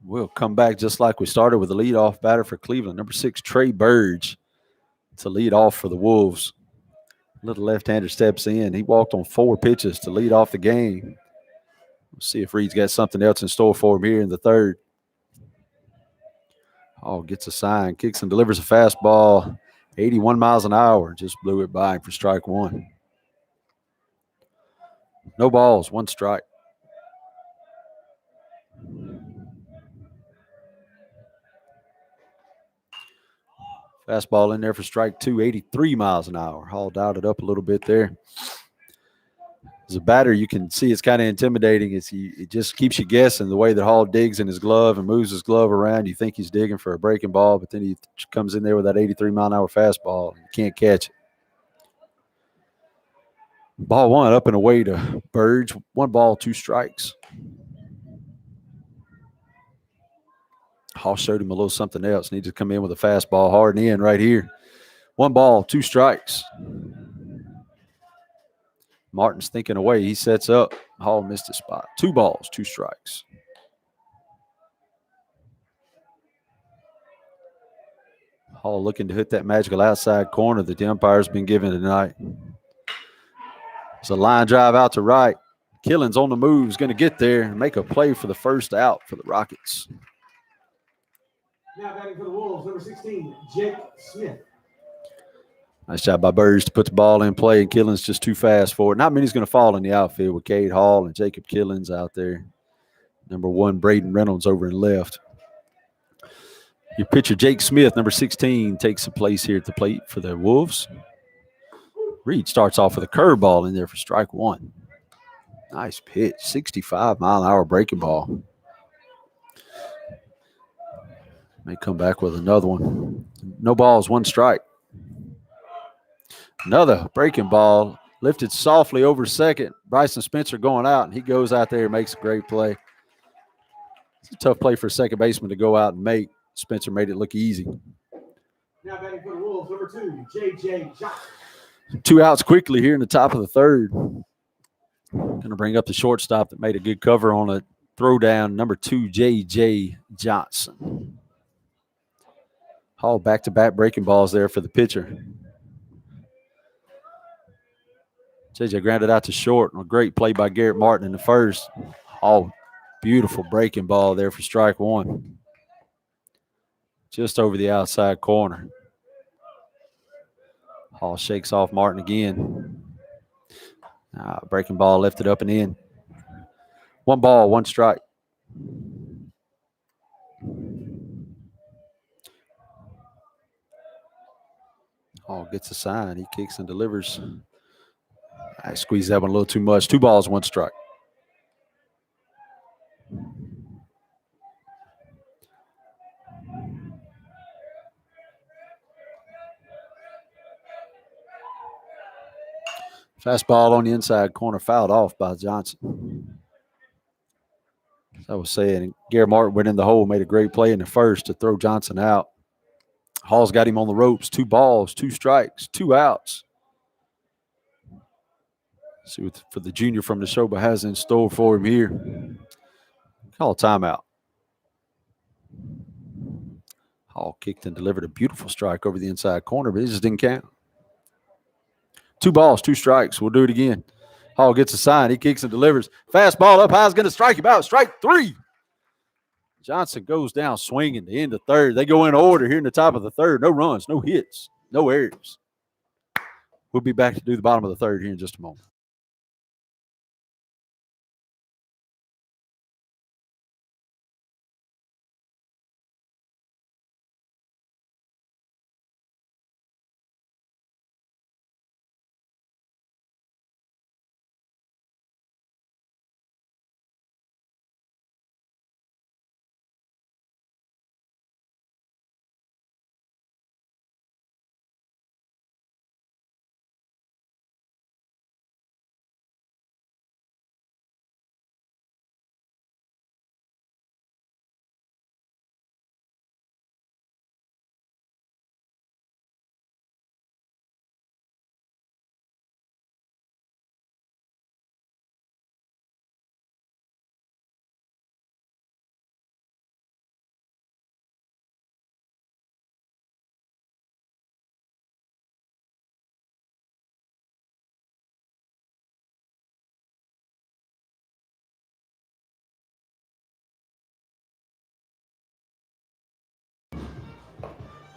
We'll come back just like we started with the leadoff batter for Cleveland, number 6, Trey Burge, to lead off for the Wolves. Little left-hander steps in. He walked on 4 pitches to lead off the game. We'll see if Reed's got something else in store for him here in the third. Oh, gets a sign, kicks and delivers a fastball, 81 miles an hour. Just blew it by him for strike 1. No balls, 1 strike. Fastball in there for strike 2, 83 miles an hour. Hall dialed it up a little bit there. As a batter, you can see it's kind of intimidating. It just keeps you guessing the way that Hall digs in his glove and moves his glove around. You think he's digging for a breaking ball, but then he comes in there with that 83-mile-an-hour fastball and you can't catch it. Ball 1 up and away to Burge. 1 ball, 2 strikes. Hall showed him a little something else. Needs to come in with a fastball hard and in right here. 1 ball, 2 strikes. Martin's thinking away. He sets up. Hall missed his spot. 2 balls, 2 strikes. Hall looking to hit that magical outside corner that the umpire's been given tonight. It's a line drive out to right. Killens on the move is going to get there and make a play for the first out for the Rockets. Now batting for the Wolves, number 16, Jake Smith. Nice job by Burge to put the ball in play, and Killens just too fast for it. Not many's going to fall in the outfield with Cade Hall and Jacob Killens out there. Number 1, Braden Reynolds over in left. Your pitcher, Jake Smith, number 16, takes the place here at the plate for the Wolves. Reed starts off with a curveball in there for strike 1. Nice pitch, 65-mile-an-hour breaking ball. May come back with another one. No balls, 1 strike. Another breaking ball, lifted softly over second. Bryson Spencer going out, and he goes out there and makes a great play. It's a tough play for a second baseman to go out and make. Spencer made it look easy. Now batting for the Wolves, number 2, J.J. Johnson. 2 outs quickly here in the top of the 3rd. Going to bring up the shortstop that made a good cover on a throw down, number 2, J.J. Johnson. Hall back-to-back breaking balls there for the pitcher. J.J. grounded out to short. A great play by Garrett Martin in the first. Oh, beautiful breaking ball there for strike 1. Just over the outside corner. Hall shakes off Martin again. Breaking ball lifted up and in. 1 ball, 1 strike. Hall gets a sign. He kicks and delivers. I squeezed that one a little too much. 2 balls, 1 strike. Fastball on the inside corner, fouled off by Johnson. As I was saying, Garrett Martin went in the hole, made a great play in the first to throw Johnson out. Hall's got him on the ropes. 2 balls, 2 strikes, 2 outs. See what for the junior from Neshoba has in store for him here. Call a timeout. Hall kicked and delivered a beautiful strike over the inside corner, but it just didn't count. 2 balls, 2 strikes. We'll do it again. Hall gets a sign. He kicks and delivers. Fastball up high is going to strike him out. Strike 3. Johnson goes down swinging to end the 3rd. They go in order here in the top of the 3rd. No runs, no hits, no errors. We'll be back to do the bottom of the 3rd here in just a moment.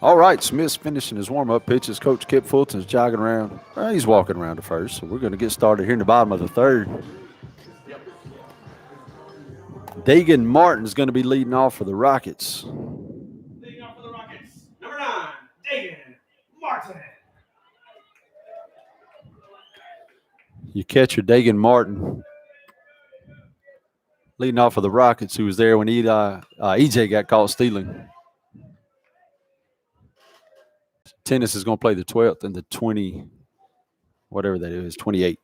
All right, Smith's finishing his warm-up pitches. Coach Kip Fulton's jogging around. He's walking around to first, so we're going to get started here in the bottom of the 3rd. Dagan Martin's going to be leading off for the Rockets. Leading off for the Rockets, number 9, Dagan Your catcher, Dagan Martin, leading off for the Rockets, who was there when EJ got caught stealing. Tennis is going to play the 12th and the 20, whatever that is, 28.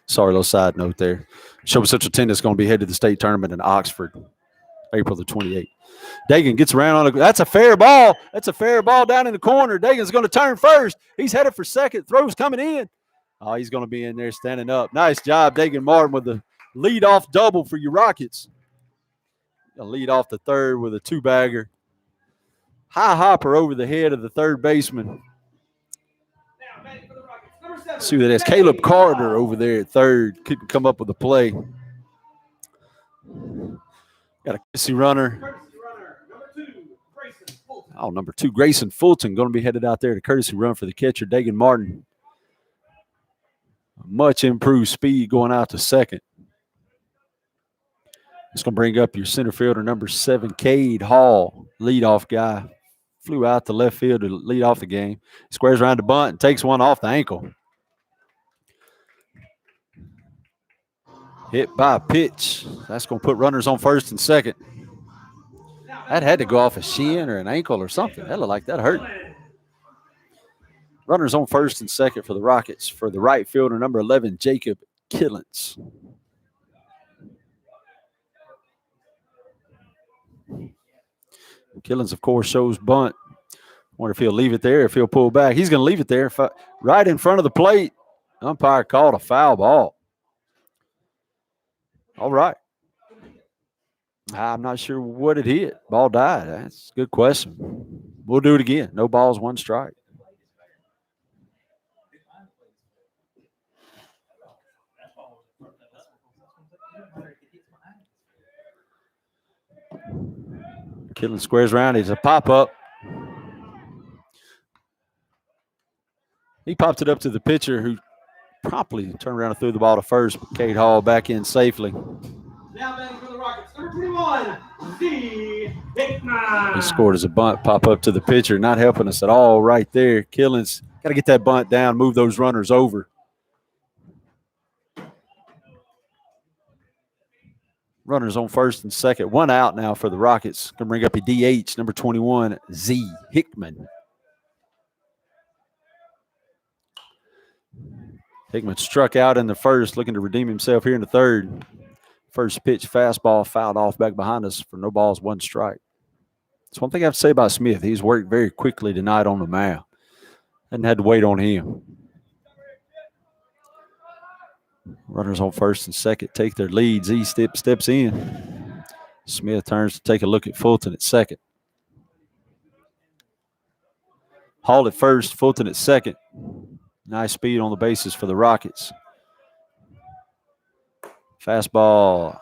Sorry, little side note there. Neshoba Central Tennis is going to be headed to the state tournament in Oxford, April the 28th. Dagan gets around on that's a fair ball. That's a fair ball down in the corner. Dagan's going to turn first. He's headed for second. Throw's coming in. Oh, he's going to be in there standing up. Nice job, Dagan Martin, with the lead-off double for your Rockets. Gonna lead off the third with a two-bagger. High hopper over the head of the third baseman. See who that is. Caleb Carter over there at third. Couldn't come up with a play. Got a courtesy runner. Oh, number 2, Grayson Fulton, going to be headed out there to courtesy run for the catcher, Dagan Martin. Much improved speed going out to second. It's going to bring up your center fielder, number 7, Cade Hall, leadoff guy. Flew out to left field to lead off the game. Squares around the bunt and takes one off the ankle. Hit by a pitch. That's going to put runners on first and second. That had to go off a shin or an ankle or something. That looked like that hurt. Runners on first and second for the Rockets. For the right fielder, number 11, Jacob Killens. Killens, of course, shows bunt. Wonder if he'll leave it there, if he'll pull back. He's going to leave it there right in front of the plate. Umpire called a foul ball. All right. I'm not sure what it hit. Ball died. That's a good question. We'll do it again. No balls, 1 strike. Killens squares around. He's a pop-up. He popped it up to the pitcher, who promptly turned around and threw the ball to first. Cade Hall back in safely. Now batting for the Rockets, number 21, Z. Hickman. He scored as a bunt, pop up to the pitcher, not helping us at all right there. Killens got to get that bunt down, move those runners over. Runners on first and second. 1 out now for the Rockets. Going to bring up a DH, number 21, Z. Hickman. Hickman struck out in the first, looking to redeem himself here in the third. First pitch, fastball, fouled off back behind us for no balls, 1 strike. That's one thing I have to say about Smith. He's worked very quickly tonight on the mound. Hadn't had to wait on him. Runners on first and second take their lead. Z steps in. Smith turns to take a look at Fulton at second. Hall at first, Fulton at second. Nice speed on the bases for the Rockets. Fastball.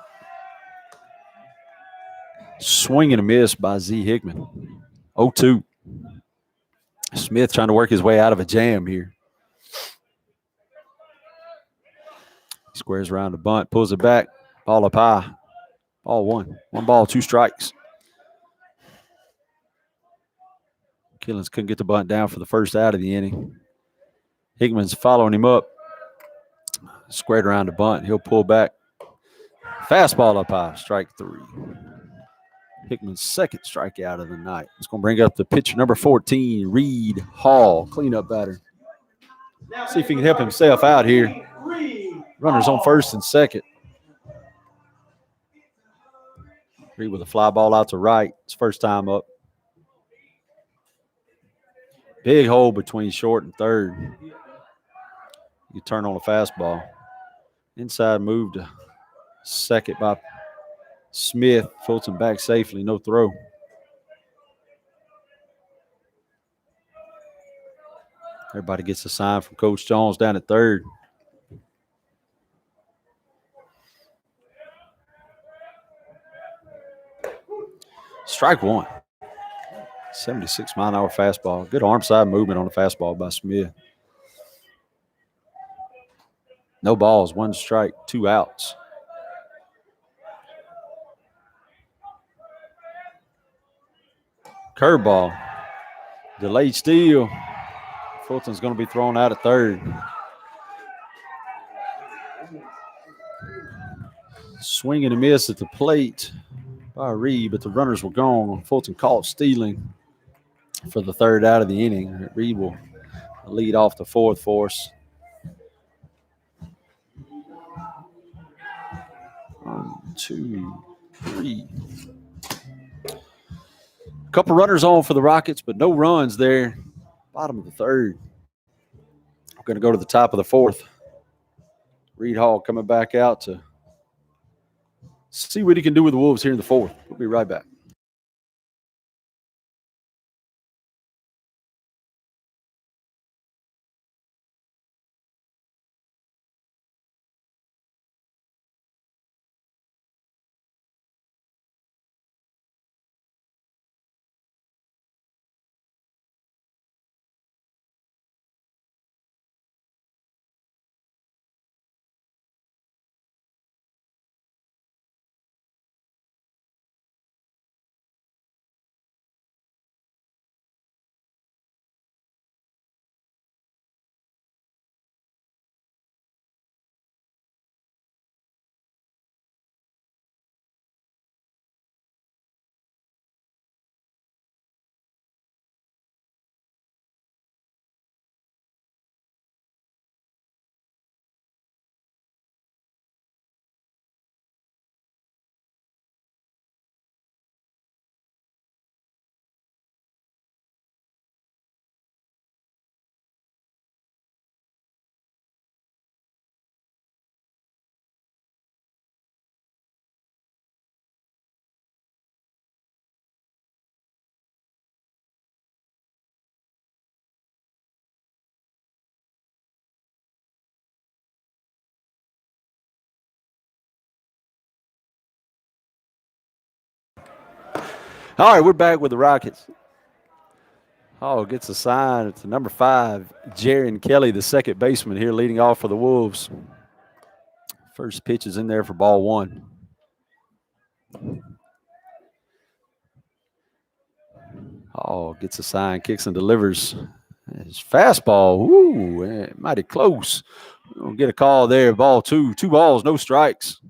Swing and a miss by Z. Hickman. 0-2. Smith trying to work his way out of a jam here. Squares around the bunt, pulls it back. Ball up high. Ball 1. 1 ball, 2 strikes. Killens couldn't get the bunt down for the first out of the inning. Hickman's following him up. Squared around the bunt. He'll pull back. Fastball up high. Strike 3. Hickman's second strikeout of the night. It's going to bring up the pitcher, number 14, Reed Hall. Cleanup batter. See if he can help himself out here. Runners on first and second. Reed with a fly ball out to right. His first time up. Big hole between short and third. You turn on a fastball. Inside move to second by Smith. Fulton back safely. No throw. Everybody gets a sign from Coach Jones down at third. Strike 1. 76-mile-an-hour fastball. Good arm side movement on the fastball by Smith. No balls, 1 strike, 2 outs. Curveball. Delayed steal. Fulton's going to be thrown out at third. Swing and a miss at the plate by Reed, but the runners were gone. Fulton caught stealing for the third out of the inning. Reed will lead off the fourth for us. 1, 2, 3. A couple runners on for the Rockets, but no runs there. Bottom of the third. We're going to go to the top of the fourth. Reed Hall coming back out to see what he can do with the Wolves here in the fourth. We'll be right back. All right, we're back with the Rockets. Oh, gets a sign. It's number 5, Jaron Kelly, the second baseman here leading off for the Wolves. First pitch is in there for ball 1. Oh, gets a sign, kicks and delivers. His fastball, ooh, mighty close. We'll get a call there, ball 2. 2 balls, no strikes.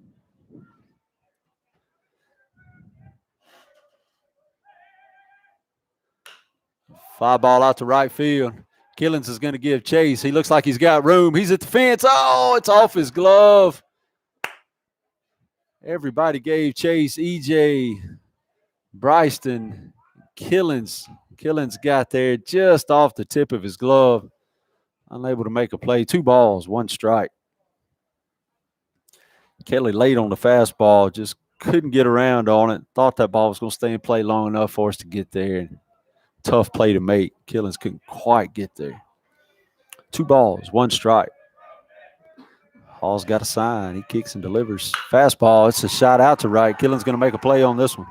Fly ball out to right field. Killens is going to give chase. He looks like he's got room. He's at the fence. Oh, it's off his glove. Everybody gave chase. EJ, Bryston, Killens. Killens got there just off the tip of his glove. Unable to make a play. 2 balls, 1 strike. Kelly late on the fastball. Just couldn't get around on it. Thought that ball was going to stay in play long enough for us to get there. Tough play to make. Killens couldn't quite get there. 2 balls, 1 strike. Hall's got a sign. He kicks and delivers. Fastball. It's a shot out to right. Killen's going to make a play on this one.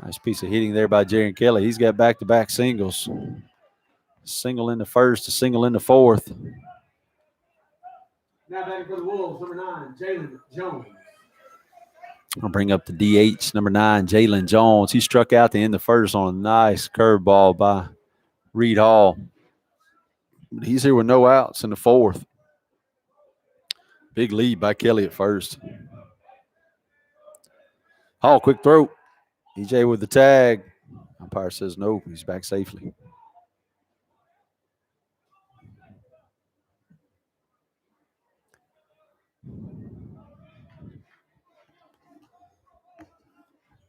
Nice piece of hitting there by Jaron Kelly. He's got back-to-back singles. Single in the first, a single in the fourth. Now batting for the Wolves, number 9, Jalen Jones. I'll bring up the DH, number 9, Jalen Jones. He struck out to end the first on a nice curveball by Reed Hall. But he's here with no outs in the fourth. Big lead by Kelly at first. Hall, quick throw. EJ with the tag. Umpire says no. He's back safely.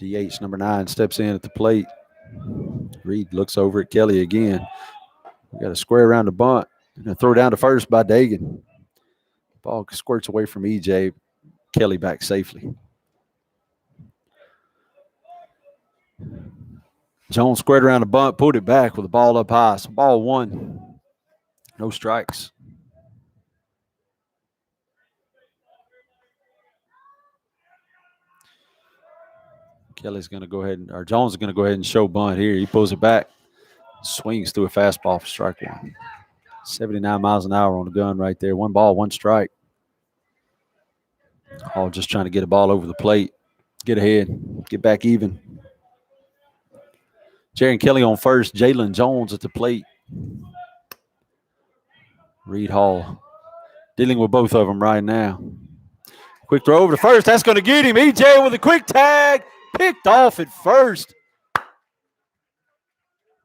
DH number 9 steps in at the plate. Reed looks over at Kelly again. We got a square around the bunt. Going to throw down to first by Dagan. Ball squirts away from EJ. Kelly back safely. Jones squared around the bunt, pulled it back with the ball up high. So ball 1. No strikes. Kelly's going to go ahead, or Jones is going to go ahead and show bunt here. He pulls it back, swings through a fastball for strike 1. 79 miles an hour on the gun right there. 1 ball, 1 strike. Hall just trying to get a ball over the plate, get ahead, get back even. Jaron Kelly on first, Jalen Jones at the plate. Reed Hall Dealing with both of them right now. Quick throw over to first. That's going to get him. EJ with a quick tag. Picked off at first.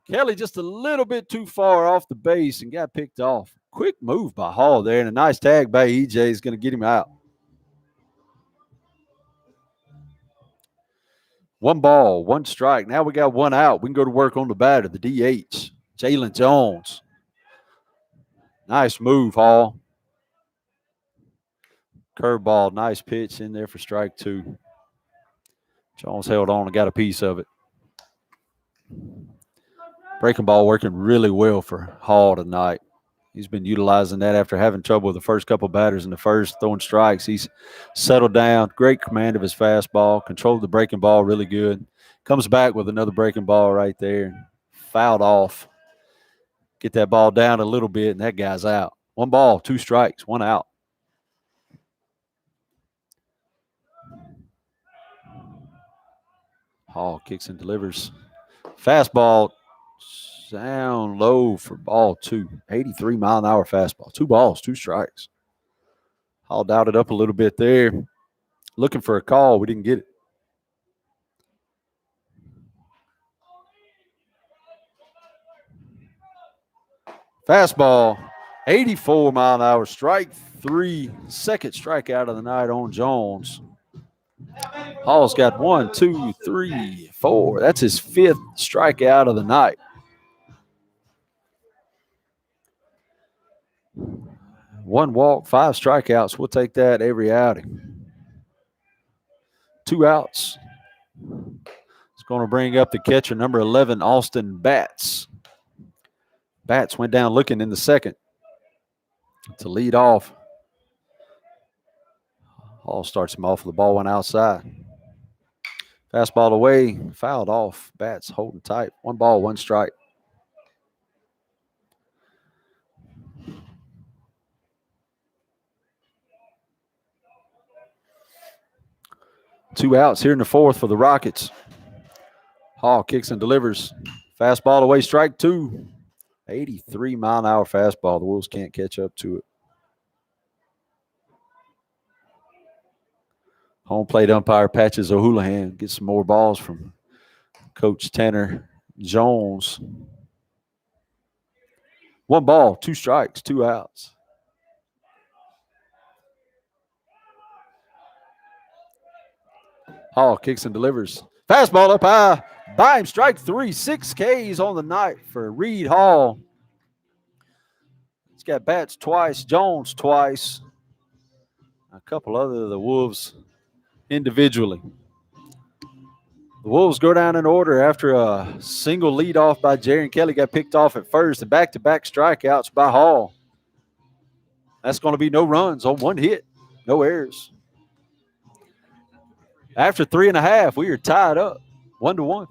Kelly just a little bit too far off the base and got picked off. Quick move by Hall there, and a nice tag by EJ is going to get him out. 1 ball, 1 strike. Now we got 1 out. We can go to work on the batter, the DH, Jalen Jones. Nice move, Hall. Curveball, nice pitch in there for strike 2. Jones held on and got a piece of it. Breaking ball working really well for Hall tonight. He's been utilizing that after having trouble with the first couple batters in the first, throwing strikes. He's settled down, great command of his fastball, controlled the breaking ball really good. Comes back with another breaking ball right there. Fouled off. Get that ball down a little bit, and that guy's out. 1 ball, 2 strikes, 1 out. Hall kicks and delivers. Fastball down low for ball 2. 83-mile-an-hour fastball. 2 balls, 2 strikes. Hall dialed it up a little bit there. Looking for a call. We didn't get it. Fastball, 84-mile-an-hour, strike 3. Second strikeout of the night on Jones. Hall's got 1, 2, 3, 4. That's his 5th strikeout of the night. 1 walk, 5 strikeouts. We'll take that every outing. 2 outs. It's going to bring up the catcher, number 11, Austin Batts. Batts went down looking in the second to lead off. Hall starts him off with the ball went outside. Fastball away, fouled off. Batts holding tight. 1 ball, 1 strike. Two outs here in the 4th for the Rockets. Hall kicks and delivers. Fastball away, strike 2. 83-mile-an-hour fastball. The Wolves can't catch up to it. Home plate umpire Patches O'Houlihan gets some more balls from Coach Tanner Jones. 1 ball, 2 strikes, 2 outs. Hall kicks and delivers. Fastball up high. By him, strike 3. 6 Ks on the night for Reed Hall. He's got Batts twice, Jones twice. A couple other of the Wolves individually. The Wolves go down in order after a single leadoff by Jaron Kelly got picked off at first, and back-to-back strikeouts by Hall. That's going to be no runs on 1 hit, no errors. After 3.5, we are tied up 1-1.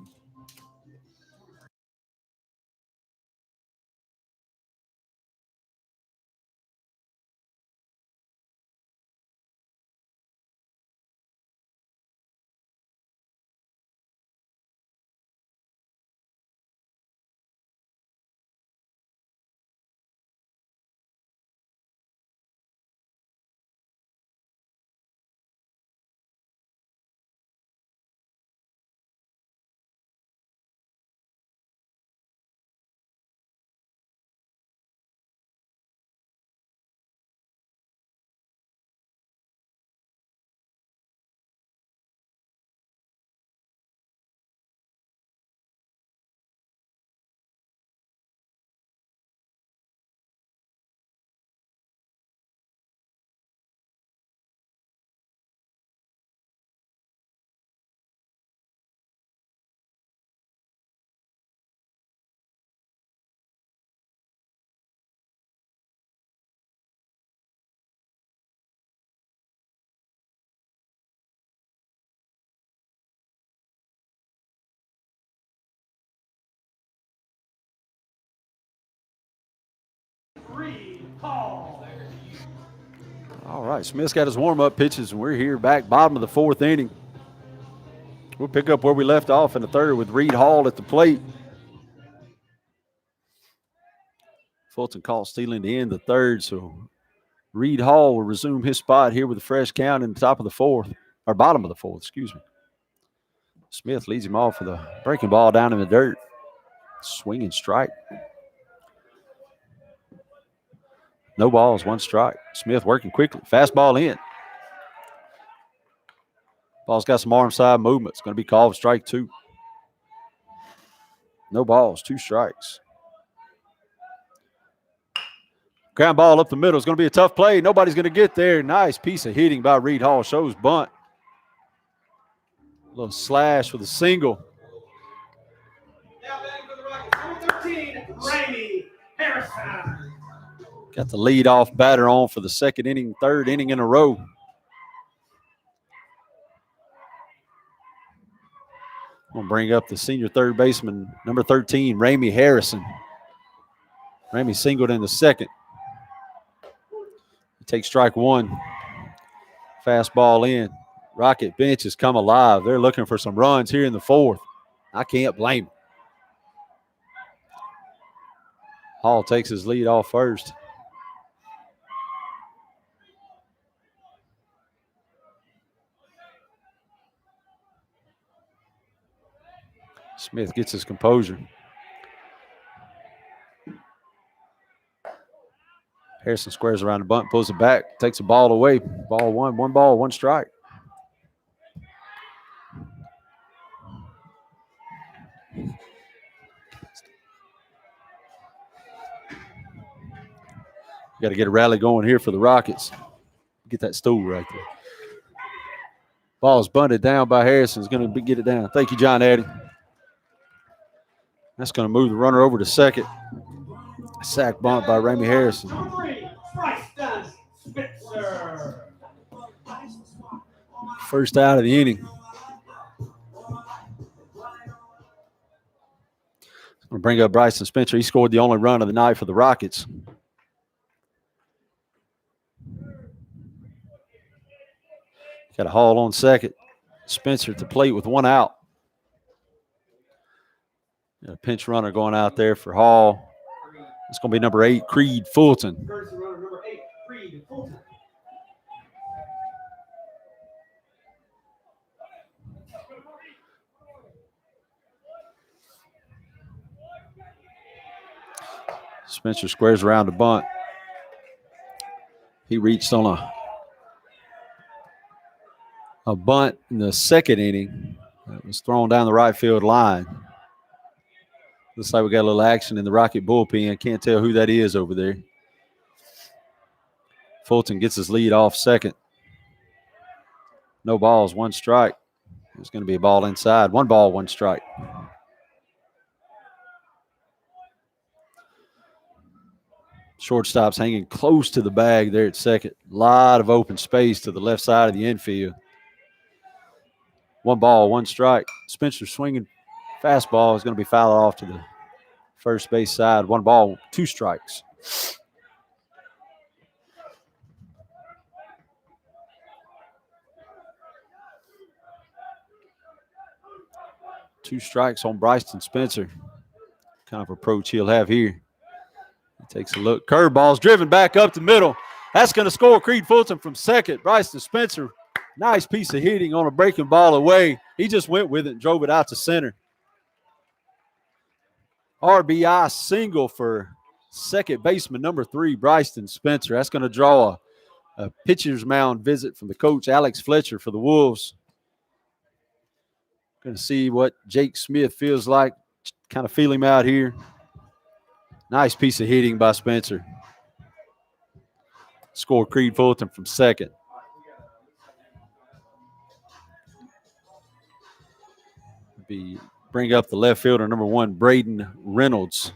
All right, Smith's got his warm-up pitches, and we're here back bottom of the 4th inning. We'll pick up where we left off in the 3rd with Reed Hall at the plate. Fulton caught stealing to end the 3rd, so Reed Hall will resume his spot here with a fresh count in the top of the fourth, or bottom of the fourth, excuse me. Smith leads him off for the breaking ball down in the dirt. Swinging strike. No balls, one strike. Smith working quickly. Fastball in. Ball's got some arm side movement. It's going to be called strike two. No balls, two strikes. Ground ball up the middle. It's going to be a tough play. Nobody's going to get there. Nice piece of hitting by Reed Hall. Shows bunt. A little slash with a single. Now batting for the Rockets, number 13, Ramey Harrison. Got the lead-off batter on for the second inning, third inning in a row. I'm going to bring up the senior third baseman, number 13, Ramey Harrison. Ramey singled in the second. He takes strike one. Fastball in. Rocket bench has come alive. They're looking for some runs here in the fourth. I can't blame them. Hall takes his lead off first. Smith gets his composure. Harrison squares around the bunt, pulls it back, takes the ball away. Ball one ball, one strike. Got to get a rally going here for the Rockets. Get that stool right there. Ball's bunted down by Harrison. Is going to get it down. Thank you, John Addy. That's going to move the runner over to second. Sack bunt by Ramey Harrison. First out of the inning. I'm going to bring up Bryson Spencer. He scored the only run of the night for the Rockets. Got a Hall on second. Spencer at the plate with one out. Got a pinch runner going out there for Hall. It's going to be number 8, Creed Fulton. Spencer squares around the bunt. He reached on a bunt in the second inning that was thrown down the right field line. Looks like we got a little action in the Rocket bullpen. Can't tell who that is over there. Fulton gets his lead off second. No balls, one strike. There's going to be a ball inside. One ball, one strike. Shortstop's hanging close to the bag there at second. A lot of open space to the left side of the infield. One ball, one strike. Spencer swinging. Fastball is going to be fouled off to the first base side. One ball, two strikes. Two strikes on Bryson Spencer. Kind of approach he'll have here. He takes a look. Curveball's driven back up the middle. That's going to score Creed Fulton from second. Bryson Spencer, nice piece of hitting on a breaking ball away. He just went with it and drove it out to center. RBI single for second baseman number 3, Bryson Spencer. That's going to draw a pitcher's mound visit from the coach, Alex Fletcher, for the Wolves. Going to see what Jake Smith feels like. Kind of feel him out here. Nice piece of hitting by Spencer. Score Creed Fulton from second. Bring up the left fielder, number 1, Braden Reynolds.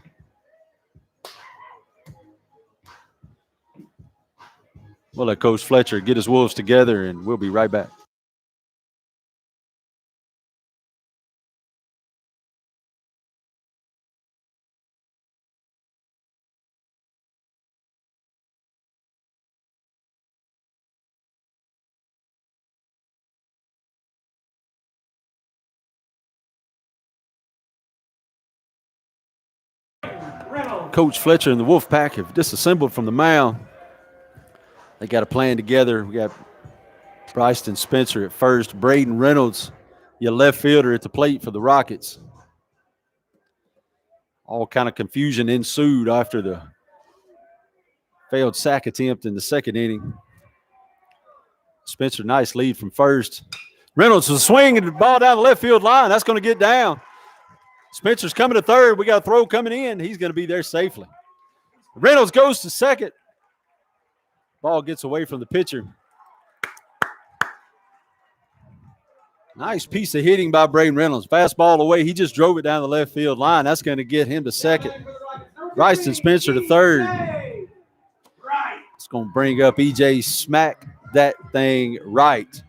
We'll let Coach Fletcher get his Wolves together, and we'll be right back. Coach Fletcher and the Wolfpack have disassembled from the mound. They got a plan together. We got Bryson Spencer at first, Braden Reynolds, your left fielder, at the plate for the Rockets. All kind of confusion ensued after the failed sack attempt in the second inning. Spencer, nice lead from first. Reynolds was swinging the ball down the left field line. That's going to get down. Spencer's coming to third. We got a throw coming in. He's going to be there safely. Reynolds goes to second. Ball gets away from the pitcher. Nice piece of hitting by Braden Reynolds. Fastball away. He just drove it down the left field line. That's going to get him to second. Bryson Spencer to third. It's going to bring up EJ Smack that thing right.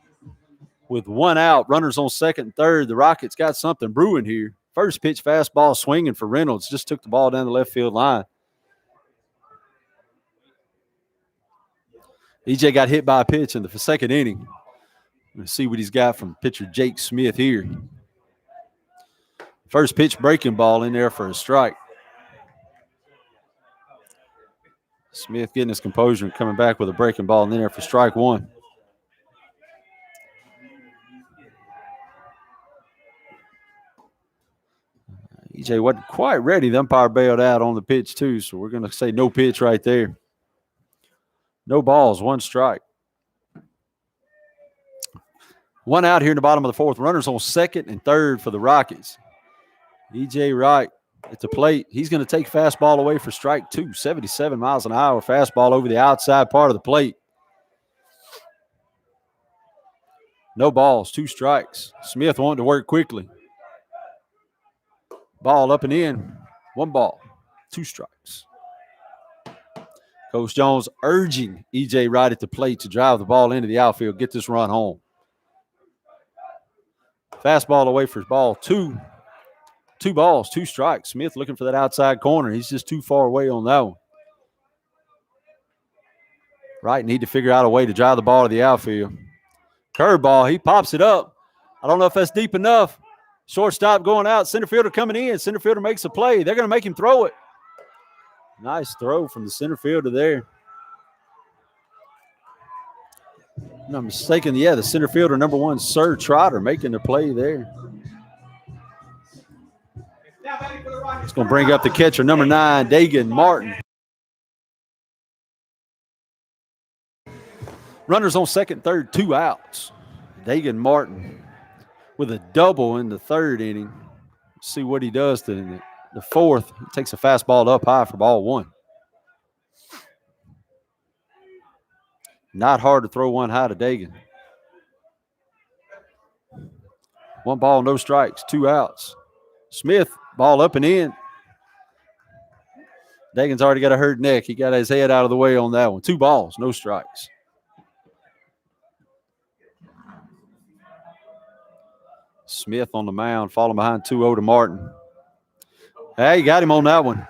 With one out, runners on second and third. The Rockets got something brewing here. First pitch fastball swinging for Reynolds. Just took the ball down the left field line. EJ got hit by a pitch in the second inning. Let's see what he's got from pitcher Jake Smith here. First pitch breaking ball in there for a strike. Smith getting his composure and coming back with a breaking ball in there for strike one. EJ wasn't quite ready. The umpire bailed out on the pitch too, so we're going to say no pitch right there. No balls, one strike. One out here in the bottom of the fourth. Runners on second and third for the Rockets. EJ Wright at the plate. He's going to take fastball away for strike two. 77 miles an hour fastball over the outside part of the plate. No balls, two strikes. Smith wanted to work quickly. Ball up and in. One ball, two strikes. Coach Jones urging EJ Wright at the plate to drive the ball into the outfield, get this run home. Fastball away for ball two. Two balls, two strikes. Smith looking for that outside corner. He's just too far away on that one. Wright need to figure out a way to drive the ball to the outfield. Curveball, he pops it up. I don't know if that's deep enough. Shortstop going out, center fielder coming in. Center fielder makes a play. They're going to make him throw it. Nice throw from the center fielder there. If I'm not mistaken, yeah, the center fielder, number one, Sir Trotter, making the play there. It's going to bring up the catcher, number 9, Dagan Martin. Runners on second, third, two outs. Dagan Martin with a double in the third inning. Let's see what he does in the fourth. He takes a fastball up high for ball one. Not hard to throw one high to Dagan. One ball, no strikes, two outs. Smith, ball up and in. Dagan's already got a hurt neck. He got his head out of the way on that one. Two balls, no strikes. Smith on the mound, falling behind 2-0 to Martin. Hey, got him on that one.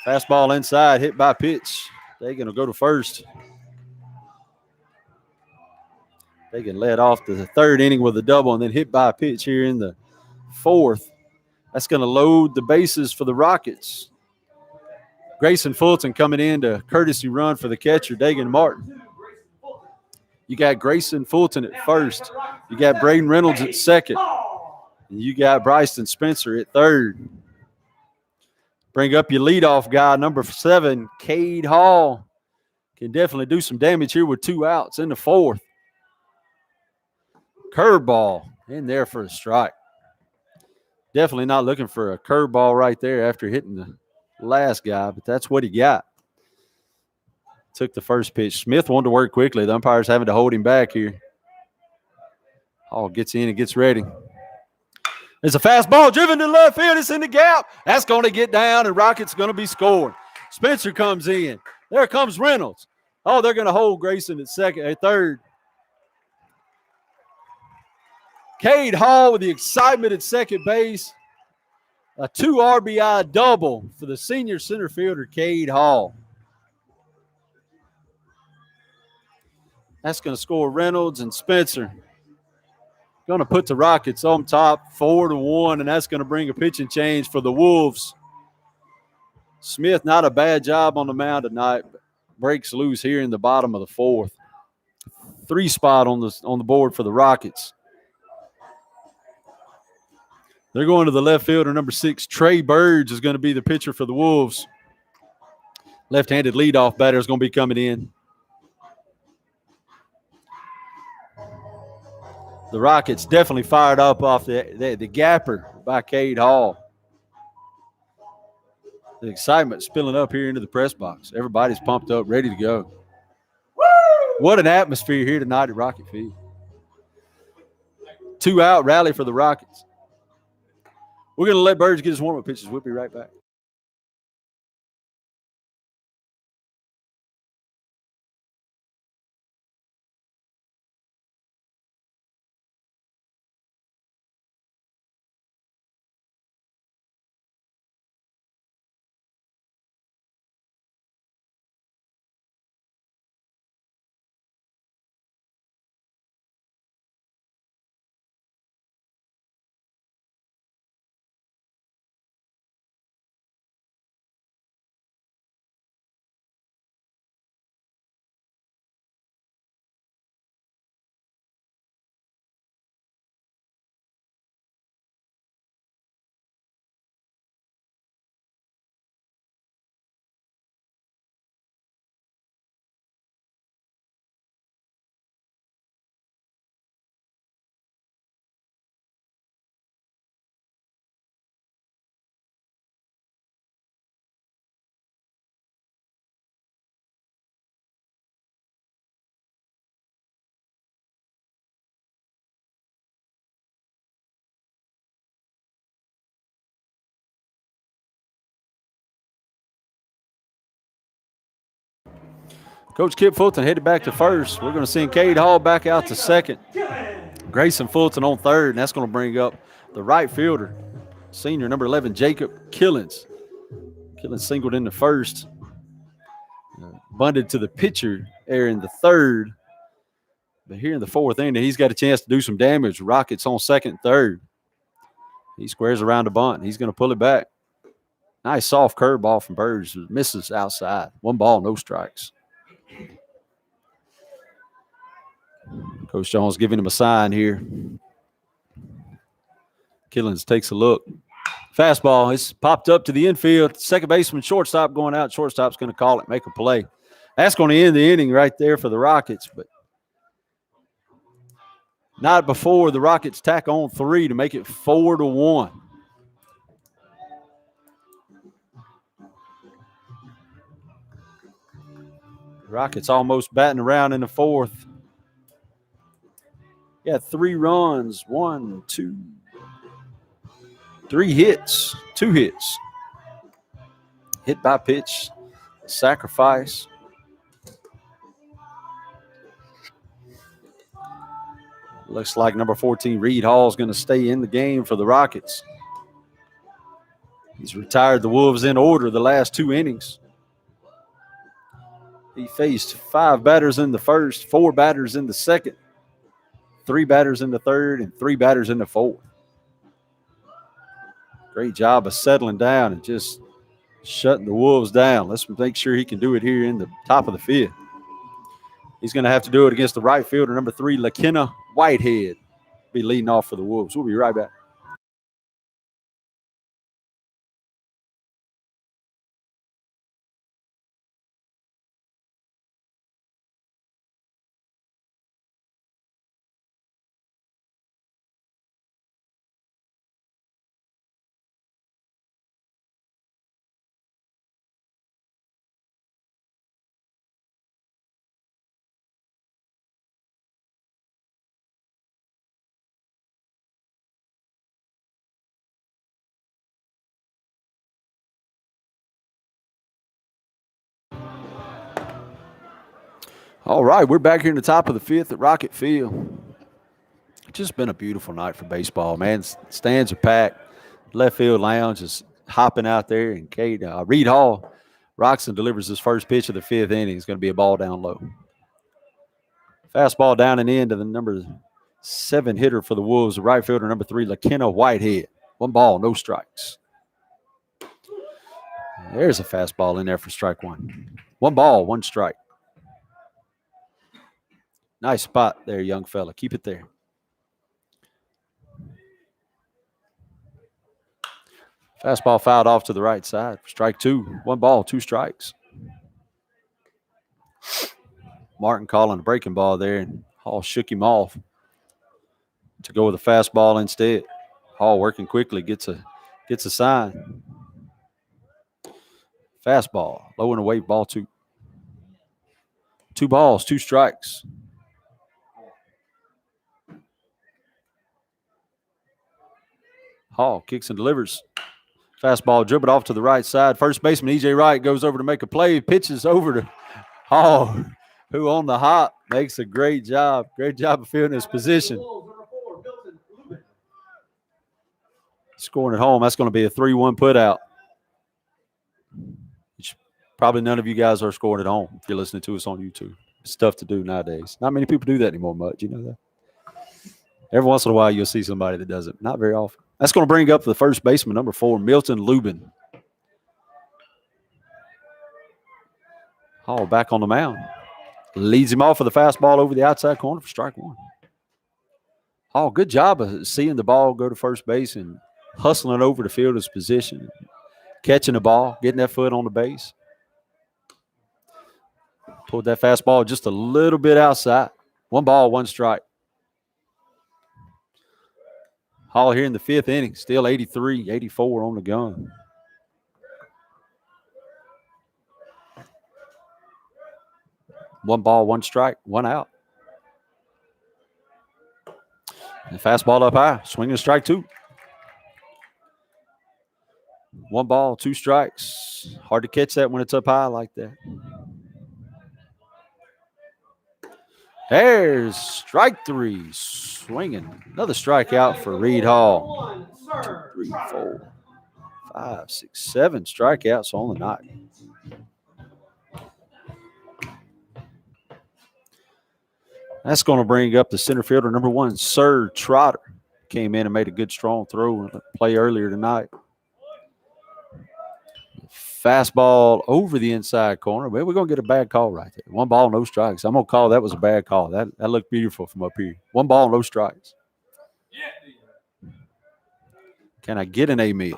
Fastball inside, hit by pitch. Dagan will go to first. Dagan led off the third inning with a double and then hit by a pitch here in the fourth. That's going to load the bases for the Rockets. Grayson Fulton coming in to courtesy run for the catcher, Dagan Martin. You got Grayson Fulton at first. You got Braden Reynolds at second. And you got Bryson Spencer at third. Bring up your leadoff guy, number 7, Cade Hall. Can definitely do some damage here with two outs in the fourth. Curveball in there for a strike. Definitely not looking for a curveball right there after hitting the last guy, but that's what he got. Took the first pitch. Smith wanted to work quickly. The umpire's having to hold him back here. Hall gets in and gets ready. There's a fastball driven to left field. It's in the gap. That's going to get down, and Rockets going to be scoring. Spencer comes in. There comes Reynolds. Oh, they're going to hold Grayson at third. Cade Hall with the excitement at second base. A 2 RBI double for the senior center fielder, Cade Hall. That's going to score Reynolds and Spencer. Going to put the Rockets on top 4-1, and that's going to bring a pitching change for the Wolves. Smith, not a bad job on the mound tonight. breaks loose here in the bottom of the fourth. 3 spot on the board for the Rockets. They're going to the left fielder, number 6. Trey Burge is going to be the pitcher for the Wolves. Left-handed leadoff batter is going to be coming in. The Rockets definitely fired up off the gapper by Cade Hall. The excitement spilling up here into the press box. Everybody's pumped up, ready to go. Woo! What an atmosphere here tonight at Rocket Field. 2-out rally for the Rockets. We're going to let Burge get his warm-up pitches. We'll be right back. Coach Kip Fulton headed back to first. We're going to send Cade Hall back out to second. Grayson Fulton on third, and that's going to bring up the right fielder, senior number 11, Jacob Killens. Killens singled into first. Bunted to the pitcher there in the third. But here in the fourth inning, he's got a chance to do some damage. Rockets on second and third. He squares around the bunt. He's going to pull it back. Nice soft curveball from Burge. Misses outside. 1 ball, no strikes. Coach Jones giving him a sign here. Killens takes a look. Fastball. It's popped up to the infield. Second baseman, shortstop going out. Shortstop's going to call it, make a play. That's going to end the inning right there for the Rockets, but not before the Rockets tack on 3 to make it 4-1. Rockets almost batting around in the fourth. Got 3 runs, 1, 2, 3 hits, 2 hits. Hit by pitch, sacrifice. Looks like number 14, Reed Hall, is going to stay in the game for the Rockets. He's retired the Wolves in order the last 2 innings. He faced 5 batters in the first, 4 batters in the second, 3 batters in the third, and 3 batters in the fourth. Great job of settling down and just shutting the Wolves down. Let's make sure he can do it here in the top of the fifth. He's going to have to do it against the right fielder, number 3, LaKenna Whitehead. Be leading off for the Wolves. We'll be right back. All right, we're back here in the top of the fifth at Rocket Field. It's just been a beautiful night for baseball, man. Stands are packed. Left field lounge is hopping out there. And Reed Hall, Roxon delivers his first pitch of the 5th inning. It's going to be a ball down low. Fastball down and in to the number 7 hitter for the Wolves, the right fielder, number 3, LaKenna Whitehead. 1 ball, no strikes. There's a fastball in there for strike one. 1 ball, 1 strike. Nice spot there, young fella. Keep it there. Fastball fouled off to the right side. Strike 2. 1 ball, 2 strikes. Martin calling a breaking ball there, and Hall shook him off to go with a fastball instead. Hall working quickly, gets a sign. Fastball, low and away, ball 2. 2 balls, 2 strikes. Hall kicks and delivers. Fastball dribbled off to the right side. First baseman E.J. Wright goes over to make a play. Pitches over to Hall, who on the hop makes a great job. Great job of fielding his position. Scoring at home, that's going to be a 3-1 put out. Probably none of you guys are scoring at home if you're listening to us on YouTube. It's tough to do nowadays. Not many people do that anymore, Mud. You know that? Every once in a while, you'll see somebody that does it. Not very often. That's going to bring up the first baseman, number 4, Milton Lubin. Hall back on the mound. Leads him off with a fastball over the outside corner for strike 1. Hall, good job of seeing the ball go to first base and hustling over to field his position, catching the ball, getting that foot on the base. Pulled that fastball just a little bit outside. 1 ball, 1 strike. Hall here in the 5th inning, still 83, 84 on the gun. One ball, 1 strike, 1 out. And fastball up high, swinging strike 2. 1 ball, 2 strikes. Hard to catch that when it's up high like that. There's strike 3, swinging. Another strikeout for Reed Hall. 2, 3, 4, 5, 6, 7 strikeouts on the night. That's going to bring up the center fielder, number 1, Sir Trotter. Came in and made a good, strong throw play earlier tonight. Fastball over the inside corner. Well, we're going to get a bad call right there. 1 ball, no strikes. I'm going to call that was a bad call. That looked beautiful from up here. 1 ball, no strikes. Can I get an amen?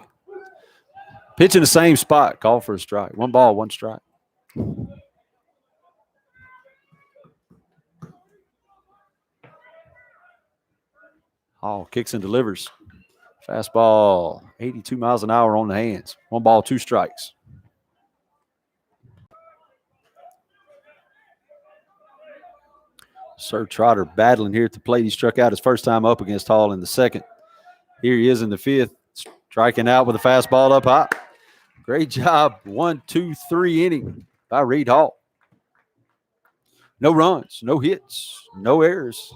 Pitch in the same spot. Call for a strike. 1 ball, 1 strike. Hall kicks and delivers. Fastball, 82 miles an hour on the hands. 1 ball, 2 strikes. Sir Trotter battling here at the plate. He struck out his first time up against Hall in the 2nd. Here he is in the 5th, striking out with a fastball up high. Great job, 1, 2, 3 inning by Reed Hall. No runs, no hits, no errors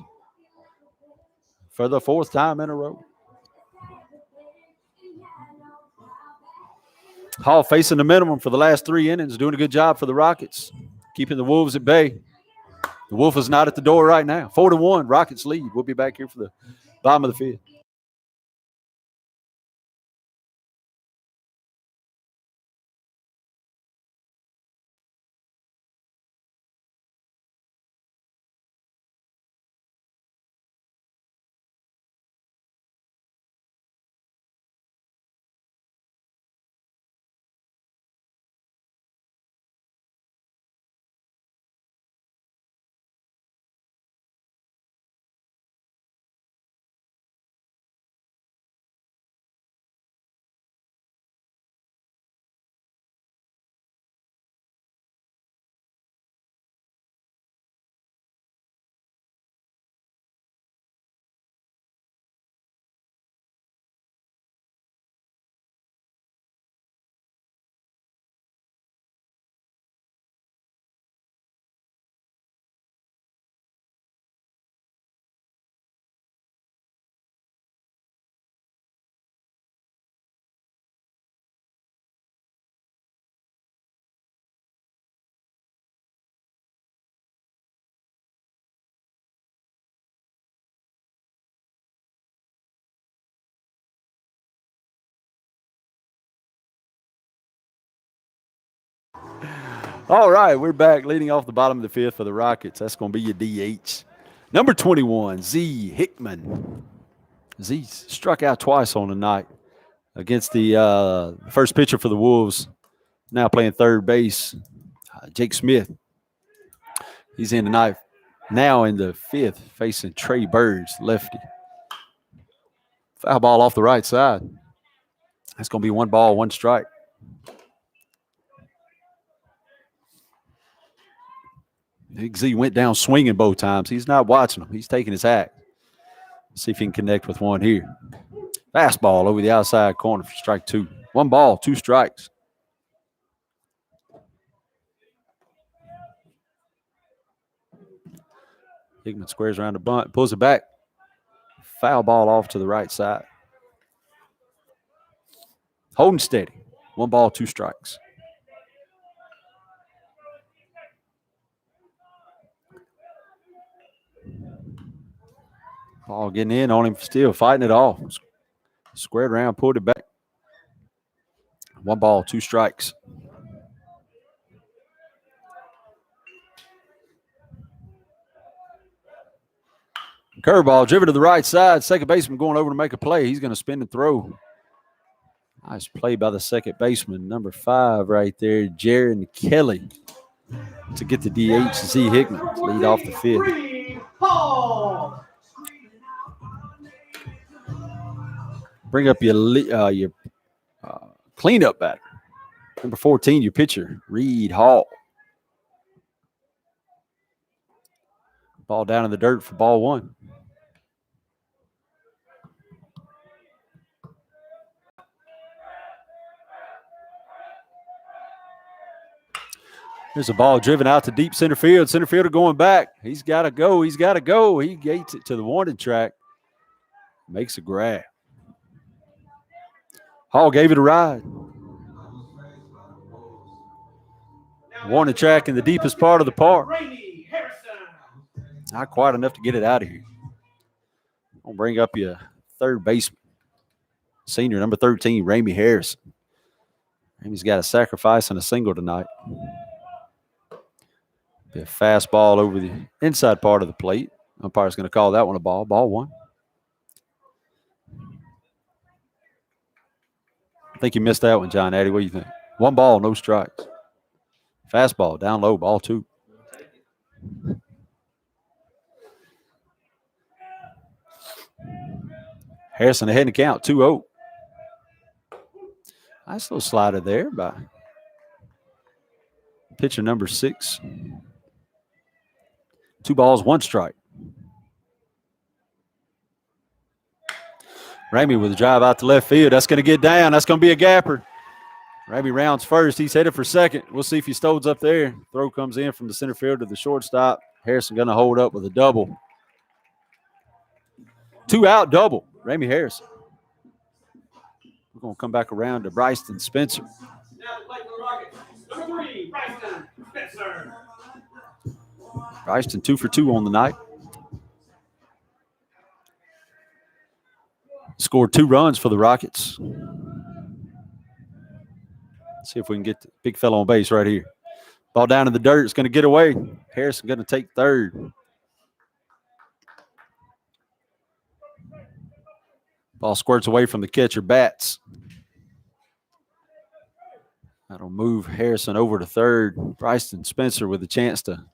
for the 4th time in a row. Hall facing the minimum for the last 3 innings, doing a good job for the Rockets, keeping the Wolves at bay. The Wolf is not at the door right now. 4-1, Rockets lead. We'll be back here for the bottom of the 5th. All right, we're back leading off the bottom of the fifth for the Rockets. That's going to be your DH. Number 21, Z Hickman. Z struck out twice on the night against the first pitcher for the Wolves, now playing third base, Jake Smith. He's in tonight, now in the fifth, facing Trey Burge, lefty. Foul ball off the right side. That's going to be 1 ball, 1 strike. Big Z went down swinging both times. He's not watching them. He's taking his act. See if he can connect with one here. Fastball over the outside corner for strike 2. 1 ball, 2 strikes. Hickman squares around the bunt, pulls it back. Foul ball off to the right side. Holding steady. 1 ball, 2 strikes. Ball getting in on him, still fighting it off. Squared around, pulled it back. 1 ball, 2 strikes. Curveball driven to the right side. Second baseman going over to make a play. He's going to spin and throw. Nice play by the second baseman, number 5 right there, Jaron Kelly, to get the DH, Z Hickman, to lead off the fifth. Bring up your cleanup batter. Number 14, your pitcher, Reed Hall. Ball down in the dirt for ball 1. There's a ball driven out to deep center field. Center fielder going back. He's got to go. He's got to go. He gates it to the warning track. Makes a grab. Hall gave it a ride. Warning track in the deepest part of the park. Not quite enough to get it out of here. I'll bring up your third baseman, senior, number 13, Ramey Harrison. Ramey's got a sacrifice and a single tonight. Be a fastball over the inside part of the plate. Umpire's going to call that one a ball. Ball 1. I think you missed that one, John Addy. What do you think? 1 ball, no strikes. Fastball, down low, ball 2. Harrison ahead in the count, 2-0. Nice little slider there by pitcher number 6. 2 balls, 1 strike. Ramey with a drive out to left field. That's going to get down. That's going to be a gapper. Ramey rounds first. He's headed for second. We'll see if he stows up there. Throw comes in from the center field to the shortstop. Harrison going to hold up with a double. 2 out double. Ramey Harrison. We're going to come back around to Bryson Spencer. Now to play for the Rockets. Number 3, Bryson Spencer. Bryson 2 for 2 on the night. Scored 2 runs for the Rockets. Let's see if we can get the big fella on base right here. Ball down in the dirt. It's going to get away. Harrison going to take third. Ball squirts away from the catcher, Bats. That'll move Harrison over to third. Bryson Spencer with a chance to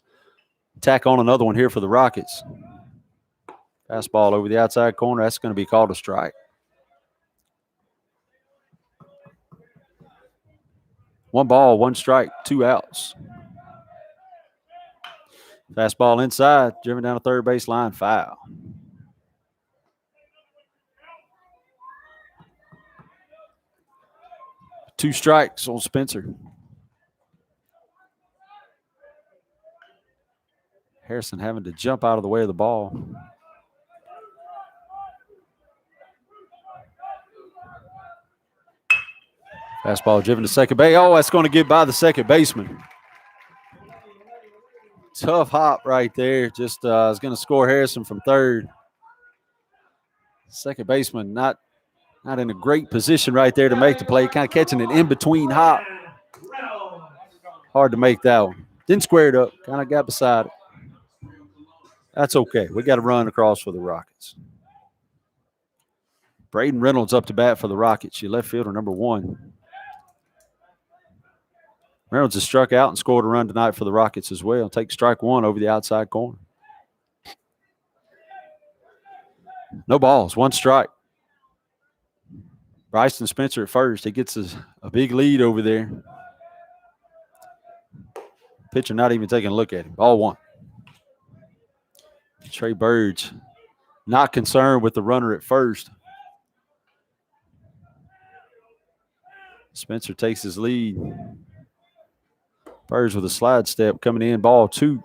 tack on another one here for the Rockets. Fastball over the outside corner. That's going to be called a strike. 1 ball, 1 strike, 2 outs. Fastball inside, driven down the third base line, foul. Two strikes on Spencer. Harrison having to jump out of the way of the ball. Fastball driven to second base. Oh, that's going to get by the second baseman. Tough hop right there. Just is going to score Harrison from third. Second baseman not in a great position right there to make the play. Kind of catching an in-between hop. Hard to make that one. Didn't square it up. Kind of got beside it. That's okay. We got to run across for the Rockets. Braden Reynolds up to bat for the Rockets. Your left fielder, number 1. Reynolds has struck out and scored a run tonight for the Rockets as well. Take strike 1 over the outside corner. No balls, 1 strike. Bryson Spencer at first. He gets a big lead over there. Pitcher not even taking a look at him. Ball 1. Trey Burge not concerned with the runner at first. Spencer takes his lead. Burge with a slide step coming in. Ball 2.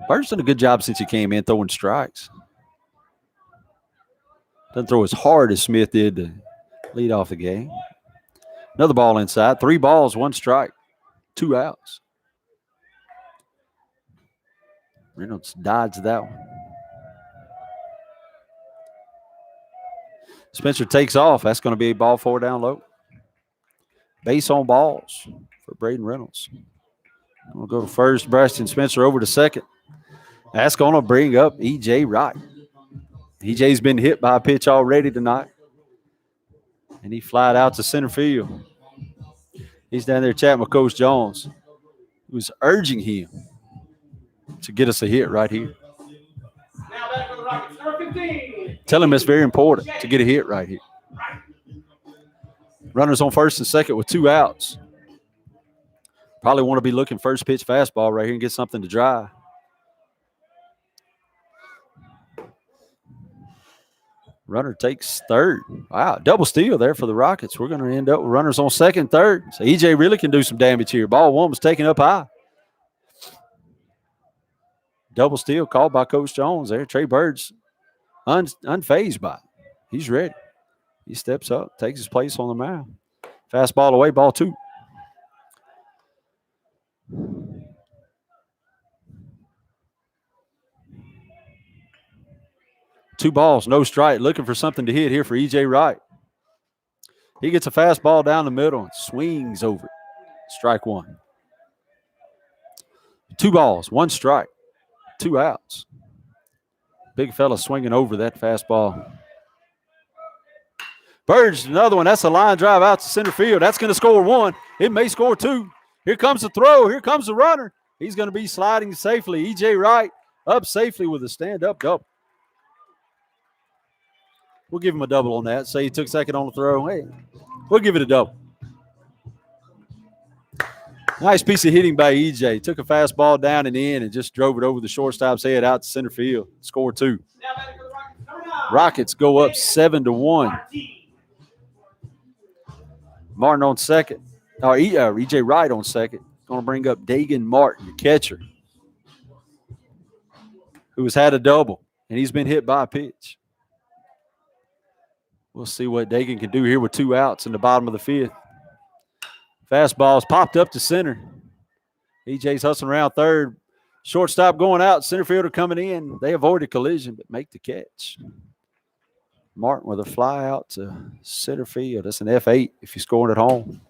Burge's done a good job since he came in throwing strikes. Doesn't throw as hard as Smith did to lead off the game. Another ball inside. 3 balls, 1 strike, 2 outs. Reynolds dodged that one. Spencer takes off. That's going to be a ball 4 down low. Base on balls for Braden Reynolds. We'll go to first. Bryson Spencer over to second. That's going to bring up E.J. Wright. E.J.'s been hit by a pitch already tonight. And he flied out to center field. He's down there chatting with Coach Jones, who's urging him to get us a hit right here. Now back for the Rockets, number 15. Tell him it's very important to get a hit right here. Runners on first and second with 2 outs. Probably want to be looking first pitch fastball right here and get something to dry. Runner takes third. Wow, double steal there for the Rockets. We're going to end up with runners on second, third. So EJ really can do some damage here. Ball 1 was taken up high. Double steal called by Coach Jones there. Trey Bird's unfazed by it. He's ready. He steps up, takes his place on the mound. Fastball away, ball 2. Two balls, no strike. Looking for something to hit here for E.J. Wright. He gets a fastball down the middle and swings over it. Strike 1. 2 balls, 1 strike, 2 outs. Big fella swinging over that fastball. Burge, another one. That's a line drive out to center field. That's going to score 1. It may score 2. Here comes the throw. Here comes the runner. He's going to be sliding safely. E.J. Wright up safely with a stand-up double. We'll give him a double on that. Say he took second on the throw. Hey, we'll give it a double. Nice piece of hitting by EJ. Took a fastball down and in and just drove it over the shortstop's head out to center field. Score 2. Rockets go up 7-1. Martin on second. EJ Wright on second. Going to bring up Dagan Martin, the catcher, who has had a double, and he's been hit by a pitch. We'll see what Dagan can do here with 2 outs in the bottom of the 5th. Fastball's popped up to center. EJ's hustling around third. Shortstop going out. Center fielder coming in. They avoid a collision but make the catch. Martin with a fly out to center field. That's an F8 if you're scoring at home.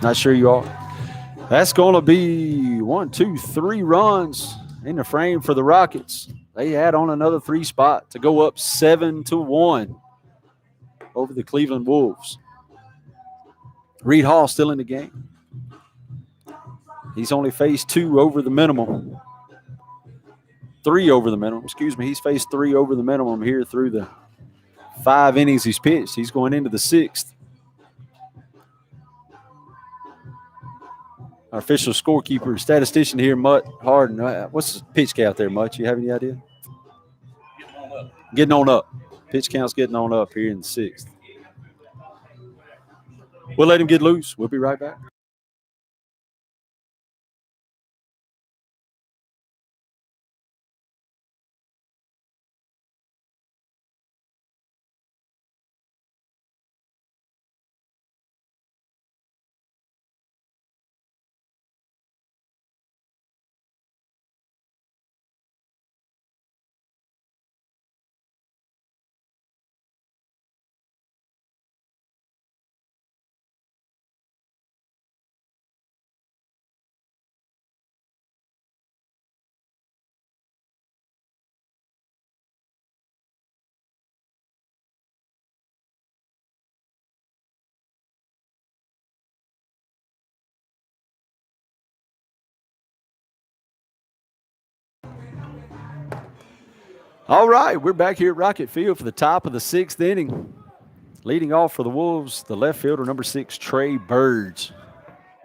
Not sure you are. That's going to be 1, 2, 3 runs in the frame for the Rockets. They add on another 3 spot to go up 7-1 over the Cleveland Wolves. Reed Hall still in the game. He's only faced 2 over the minimum. 3 over the minimum. Excuse me. He's faced 3 over the minimum here through the 5 innings he's pitched. He's going into the 6th. Our official scorekeeper, statistician here, Mutt Harden. What's the pitch count there, Mutt? You have any idea? Getting on up. Pitch count's getting on up here in the 6th. We'll let him get loose. We'll be right back. All right, we're back here at Rocket Field for the top of the 6th inning. Leading off for the Wolves, the left fielder, number 6, Trey Burge.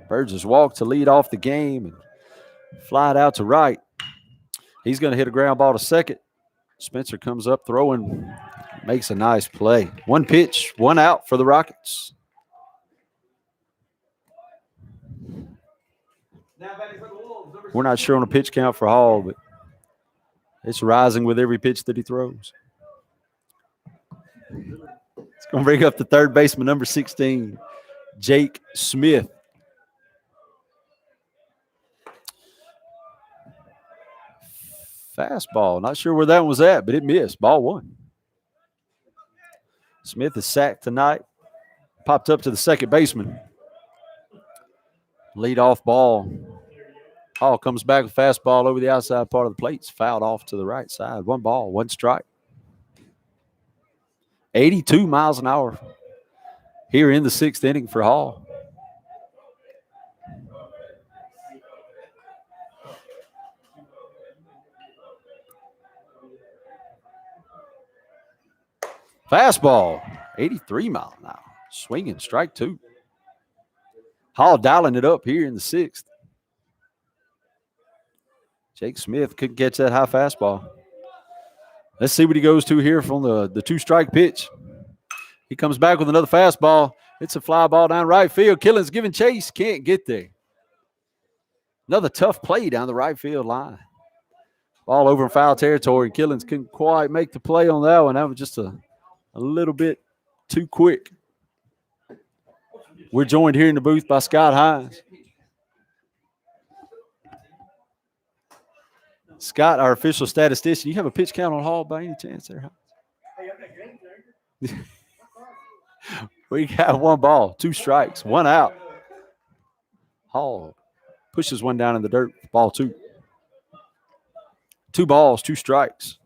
Burge has walked to lead off the game and fly it out to right. He's going to hit a ground ball to second. Spencer comes up throwing, makes a nice play. 1 pitch, 1 out for the Rockets. Now batting for the Wolves, number We're not sure on a pitch count for Hall, but it's rising with every pitch that he throws. It's going to bring up the third baseman, number 16, Jake Smith. Fastball. Not sure where that one was at, but it missed. Ball 1. Smith is sacked tonight. Popped up to the second baseman. Lead off ball. Hall comes back with fastball over the outside part of the plate. It's fouled off to the right side. 1 ball, 1 strike. 82 miles an hour here in the 6th inning for Hall. Fastball, 83 miles an hour. Swinging, strike 2. Hall dialing it up here in the 6th. Jake Smith couldn't catch that high fastball. Let's see what he goes to here from the 2-strike pitch. He comes back with another fastball. It's a fly ball down right field. Killens giving chase. Can't get there. Another tough play down the right field line. Ball over in foul territory. Killens couldn't quite make the play on that one. That was just a little bit too quick. We're joined here in the booth by Scott Hines. Scott, our official statistician, you have a pitch count on Hall by any chance there? We got 1 ball, 2 strikes, 1 out. Hall pushes one down in the dirt, ball 2. 2 balls, 2 strikes.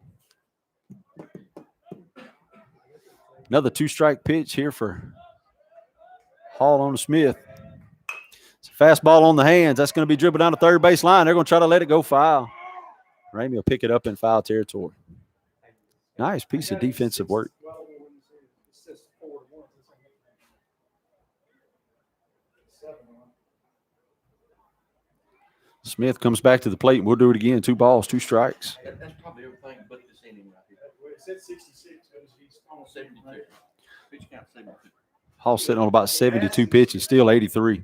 Another 2-strike pitch here for Hall on to Smith. It's a fastball on the hands. That's going to be dribbled down the third base line. They're going to try to let it go foul. Ramey will pick it up in foul territory. Nice piece of defensive work. Smith comes back to the plate. We'll do it again. 2 balls, 2 strikes. That's probably everything but this inning right here. It said 66, but he's almost 72. Pitch count 72. Hall sitting on about 72 pitches, still 83.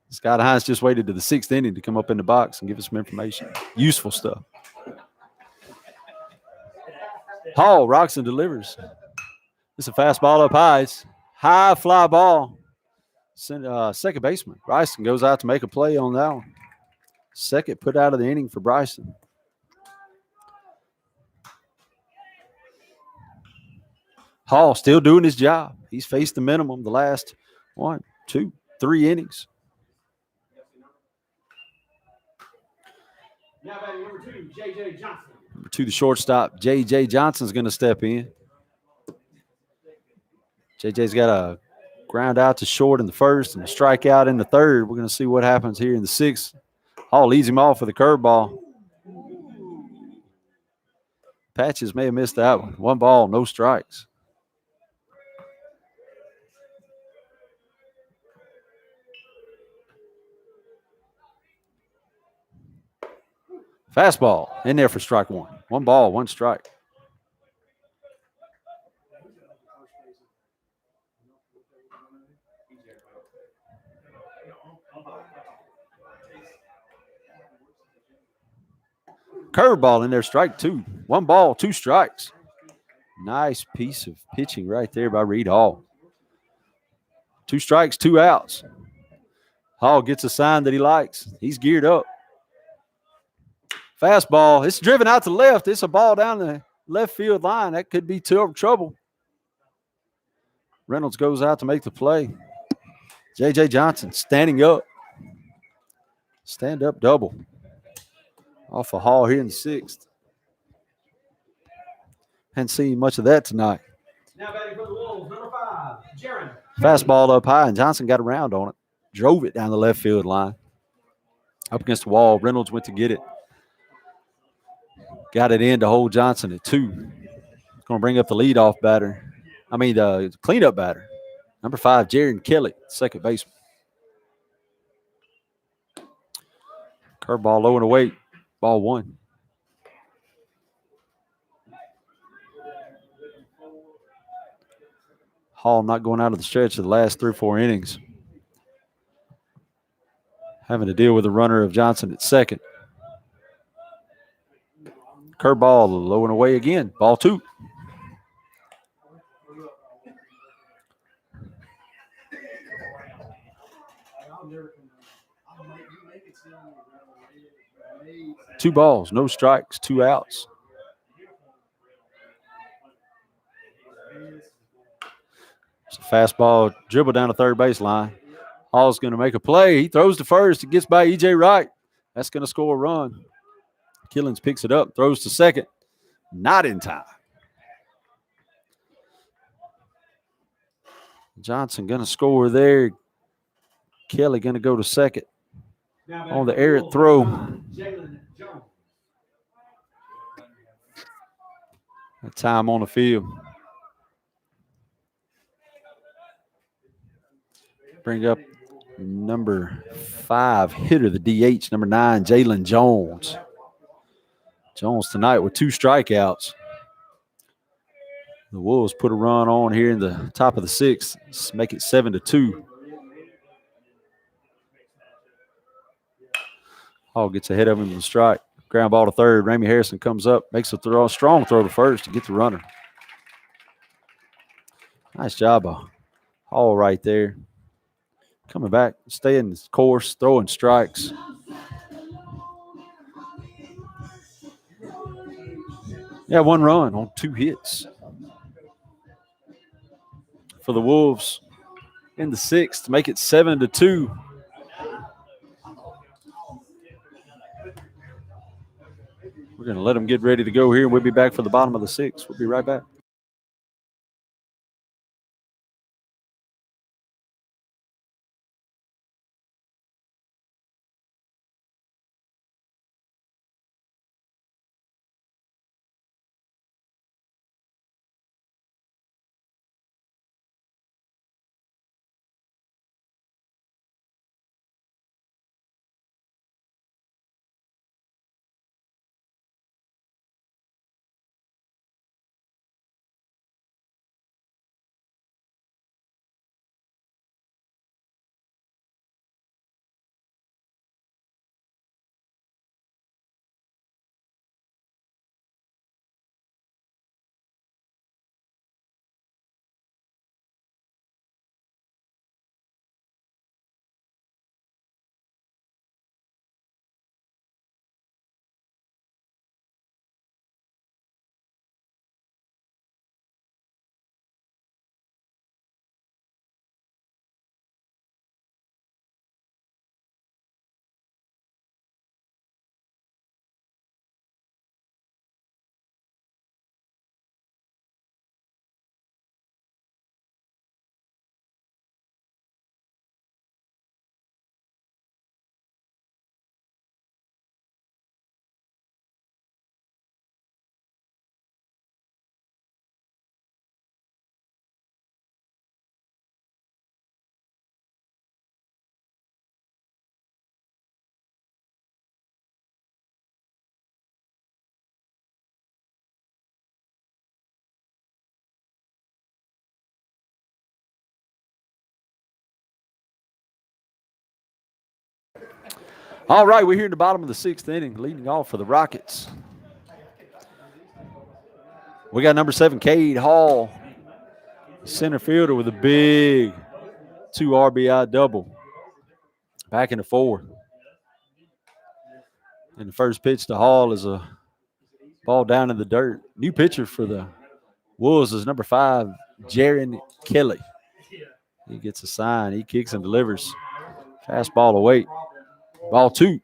Scott Hines just waited to the 6th inning to come up in the box and give us some information. Useful stuff. Hall rocks and delivers. It's a fastball up high. It's high fly ball. Second baseman Bryson goes out to make a play on that one. Second put out of the inning for Bryson. Hall still doing his job. He's faced the minimum the last 1, 2, 3 innings. Now batting number 2, J.J. Johnson. Number 2, the shortstop, J.J. Johnson's going to step in. J.J.'s got a ground out to short in the first and a strikeout in the third. We're going to see what happens here in the 6th. Hall leads him off with a curveball. Patches may have missed that one. 1 ball, no strikes. Fastball in there for strike 1. 1 ball, 1 strike. Curveball in there, strike 2. 1 ball, 2 strikes. Nice piece of pitching right there by Reed Hall. 2 strikes, 2 outs. Hall gets a sign that he likes. He's geared up. Fastball. It's driven out to left. It's a ball down the left field line. That could be trouble. Reynolds goes out to make the play. J.J. Johnson standing up. Stand up double. Off of Hall here in the 6th. Hadn't seen much of that tonight. Now batting for the Wolves, number 5, Jaron. Fastball up high, and Johnson got around on it. Drove it down the left field line. Up against the wall. Reynolds went to get it. got it in to hold Johnson at 2. Going to bring up the leadoff batter. The cleanup batter. Number 5, Jaron Kelly, second baseman. Curveball low and away. Ball 1. Hall not going out of the stretch of the last 3 or 4 innings. Having to deal with the runner of Johnson at second. Curveball low and away again. Ball 2. Two balls, no strikes, 2 outs. It's a fastball dribble down the third baseline. Hall's going to make a play. He throws to first. It gets by E.J. Wright. That's going to score a run. Killings picks it up, throws to second. Not in time. Johnson going to score there. Kelly going to go to second. On the errant throw. That time on the field. Bring up number 5 hitter, the DH, number 9, Jalen Jones. Jones tonight with 2 strikeouts. The Wolves put a run on here in the top of the 6th. Let's make it 7-2. Hall gets ahead of him in the strike. Ground ball to third. Ramey Harrison comes up, makes a strong throw to first to get the runner. Nice job of Hall right there. Coming back, staying his course, throwing strikes. Yeah, 1 run on 2 hits. For the Wolves in the 6th to make it 7-2. We're going to let them get ready to go here. We'll be back for the bottom of the 6th. We'll be right back. All right, we're here in the bottom of the 6th inning, leading off for the Rockets. We got number 7, Cade Hall, center fielder with a big 2 RBI double. Back in the 4th. And the first pitch to Hall is a ball down in the dirt. New pitcher for the Wolves is number 5, Jaron Kelly. He gets a sign. He kicks and delivers. Fastball away. Ball 2.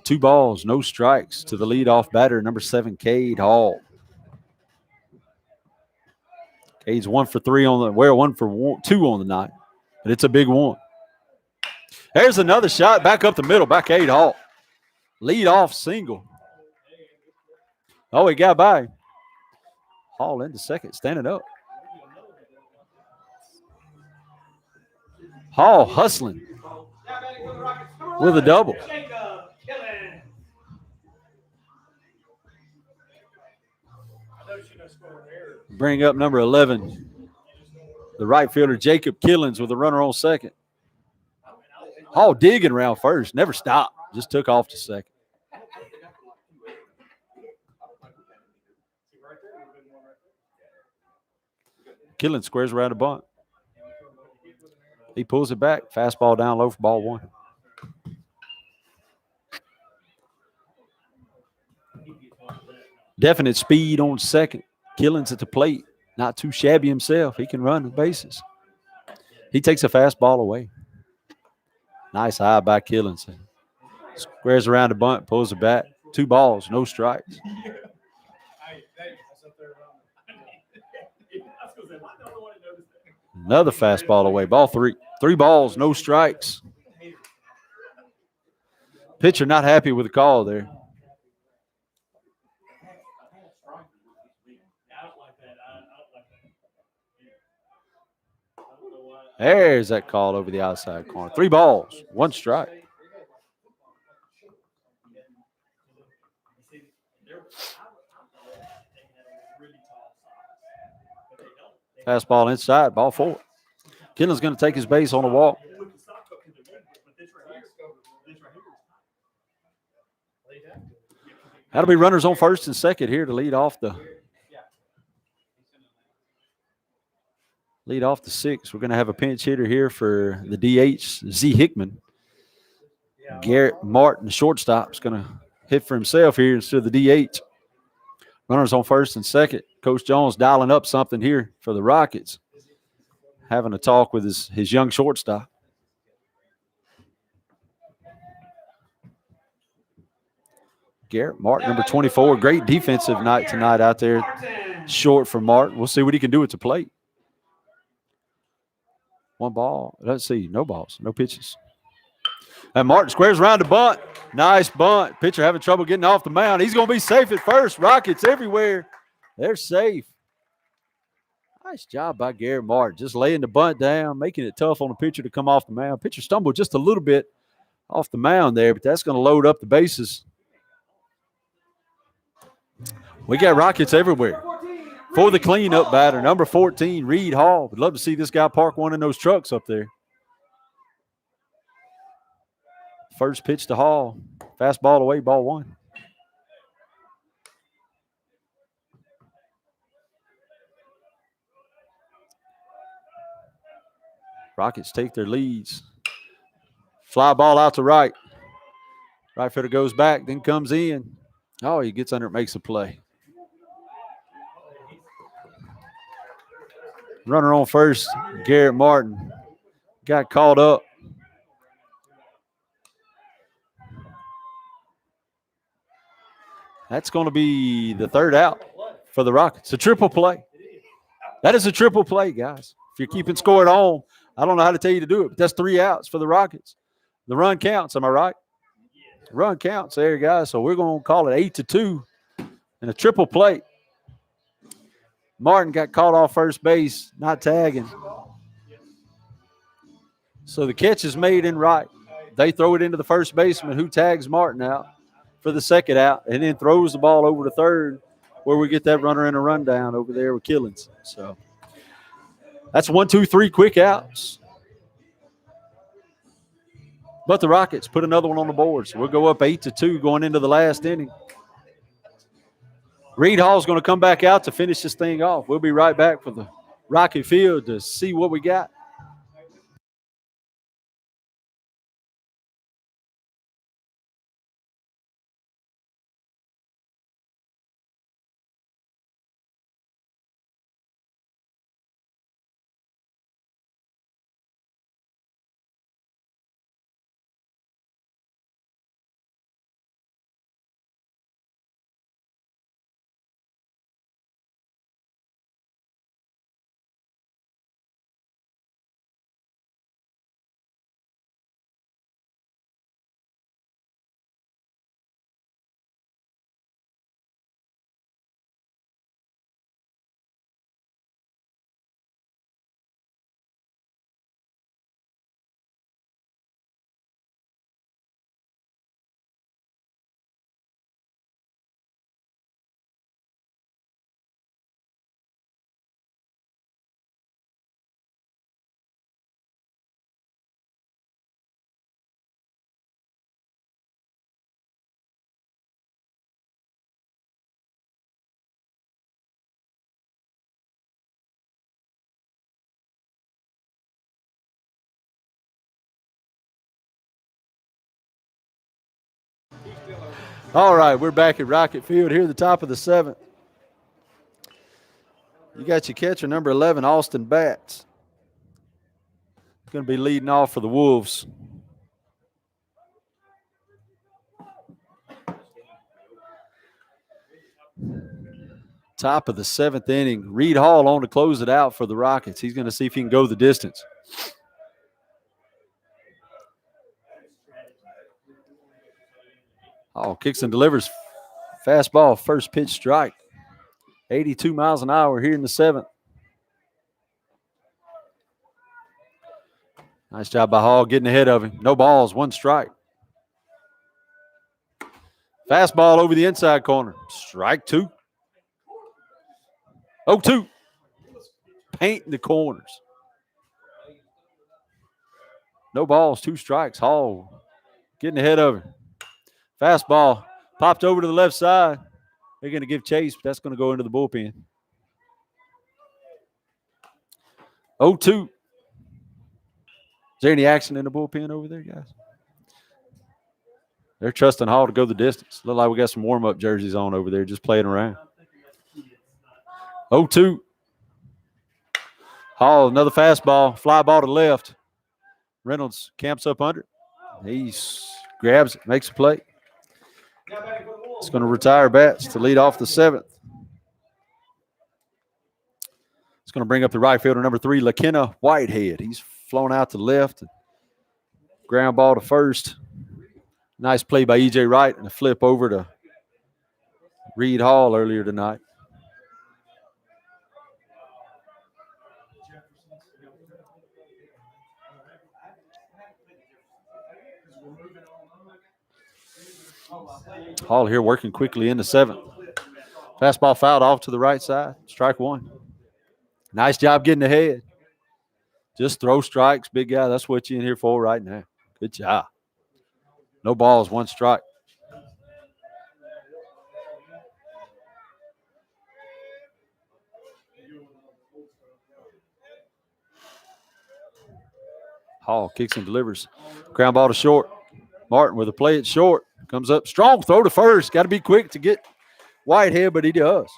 2 balls, no strikes to the leadoff batter, number 7, Cade Hall. Cade's 1 for 3 on the 1 for 2 on the night, but it's a big one. There's another shot back up the middle, back 8 Hall. Lead off single. Oh, he got by. Hall into second, standing up. Hall hustling with a double. Bring up number 11, the right fielder, Jacob Killens, with a runner on second. Hall digging around first, never stopped, just took off to second. Killens squares around a bunt. He pulls it back, fastball down low for ball 1. Definite speed on second. Killens at the plate, not too shabby himself. He can run the bases. He takes a fastball away. Nice eye by Killens. Squares around the bunt, pulls it back. 2 balls, no strikes. Another fastball away. Ball 3. 3 balls, no strikes. Pitcher not happy with the call there. There's that call over the outside corner. 3 balls, 1 strike. Fastball inside, ball 4. Killens going to take his base on a walk. That'll be runners on first and second here to lead off the 6th. We're going to have a pinch hitter here for the DH, Z. Hickman. Garrett Martin, the shortstop, is going to hit for himself here instead of the DH. Runners on first and second. Coach Jones dialing up something here for the Rockets. Having a talk with his young shortstop. Garrett Martin, number 24. Great defensive night tonight out there. Short for Martin. We'll see what he can do at the plate. 1 ball. Let's see. No balls. No pitches. And Martin squares around the bunt. Nice bunt. Pitcher having trouble getting off the mound. He's going to be safe at first. Rockets everywhere. They're safe. Nice job by Garrett Martin. Just laying the bunt down, making it tough on the pitcher to come off the mound. Pitcher stumbled just a little bit off the mound there, but that's going to load up the bases. We got Rockets everywhere. For the cleanup batter, number 14, Reed Hall. Would love to see this guy park one of those trucks up there. First pitch to Hall. Fastball away, ball 1. Rockets take their leads. Fly ball out to right. Right fielder goes back, then comes in. Oh, he gets under it, makes a play. Runner on first, Garrett Martin. Got caught up. That's going to be the 3rd out for the Rockets. A triple play. That is a triple play, guys. If you're keeping score at home, I don't know how to tell you to do it, but that's 3 outs for the Rockets. The run counts, am I right? Run counts there, guys. So we're going to call it 8-2 and a triple play. Martin got caught off first base, not tagging. So the catch is made in right. They throw it into the first baseman who tags Martin out for the 2nd out and then throws the ball over to third where we get that runner in a rundown over there with Killens. So that's 1, 2, 3 quick outs. But the Rockets put another one on the board. So we'll go up 8-2 going into the last inning. Reed Hall's going to come back out to finish this thing off. We'll be right back for the Rocket Field to see what we got. All right, we're back at Rocket Field here at the top of the 7th. You got your catcher, number 11, Austin Batts. Going to be leading off for the Wolves. Top of the 7th inning. Reed Hall on to close it out for the Rockets. He's going to see if he can go the distance. Hall kicks and delivers. Fastball, first pitch strike. 82 miles an hour here in the 7th. Nice job by Hall getting ahead of him. No balls, 1 strike. Fastball over the inside corner. Strike 2. 0-2. Painting the corners. No balls, 2 strikes. Hall getting ahead of him. Fastball popped over to the left side. They're going to give chase, but that's going to go into the bullpen. 0-2. Is there any action in the bullpen over there, guys? They're trusting Hall to go the distance. Look like we got some warm-up jerseys on over there, just playing around. 0-2. Hall, another fastball. Fly ball to left. Reynolds camps up under. He grabs it, makes a play. It's going to retire Batts to lead off the 7th. It's going to bring up the right fielder, number 3, LaKenna Whitehead. He's flown out to left. Ground ball to first. Nice play by E.J. Wright and a flip over to Reed Hall earlier tonight. Hall here working quickly in the 7th. Fastball fouled off to the right side. Strike 1. Nice job getting ahead. Just throw strikes, big guy. That's what you're in here for right now. Good job. No balls, 1 strike. Hall kicks and delivers. Ground ball to short. Martin with a play at short. Comes up strong, throw to first. Got to be quick to get Whitehead, but he does.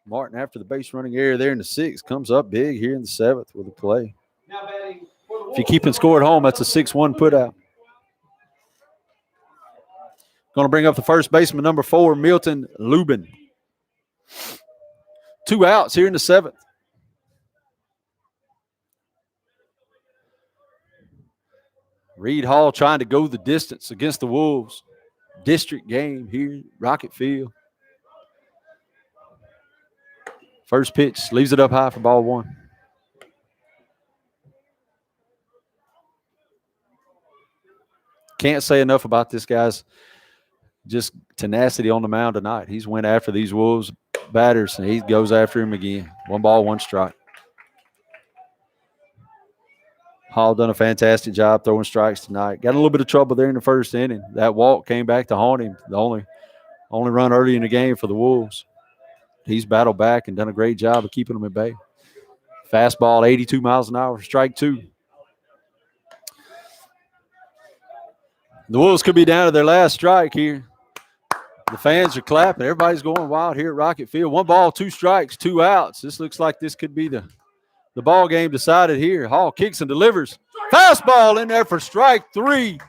Martin, after the base running error there in the 6th, comes up big here in the 7th with a play. If you're keeping score at home, that's a 6-1 putout. Going to bring up the first baseman, number 4, Milton Lubin. 2 outs here in the 7th. Reed Hall trying to go the distance against the Wolves. District game here at Rocket Field. First pitch, leaves it up high for ball 1. Can't say enough about this guy's just tenacity on the mound tonight. He's went after these Wolves batters, and he goes after him again. 1 ball, 1 strike. Hall done a fantastic job throwing strikes tonight. Got a little bit of trouble there in the 1st inning. That walk came back to haunt him. The only run early in the game for the Wolves. He's battled back and done a great job of keeping them at bay. Fastball, 82 miles an hour, strike 2. The Wolves could be down to their last strike here. The fans are clapping. Everybody's going wild here at Rocket Field. 1 ball, 2 strikes, 2 outs. This looks like this could be the ball game decided here. Hall kicks and delivers. Fastball in there for strike 3.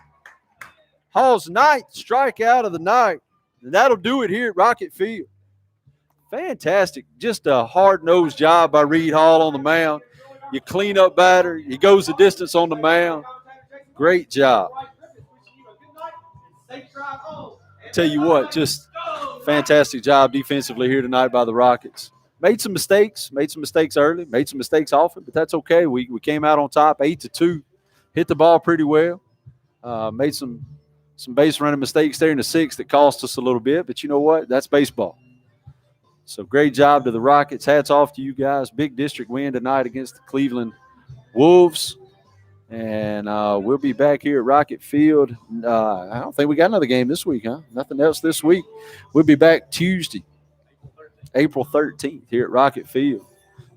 Hall's 9th strikeout of the night. And that'll do it here at Rocket Field. Fantastic. Just a hard-nosed job by Reed Hall on the mound. You clean up batter. He goes the distance on the mound. Great job. Tell you what, just fantastic job defensively here tonight by the Rockets. Made some mistakes early, made some mistakes often, but that's okay. We came out on top 8-2, hit the ball pretty well, made some base running mistakes there in the 6th that cost us a little bit, but you know what? That's baseball. So great job to the Rockets. Hats off to you guys. Big district win tonight against the Cleveland Wolves. And we'll be back here at Rocket Field. I don't think we got another game this week, huh? Nothing else this week. We'll be back Tuesday, April 13th here at Rocket Field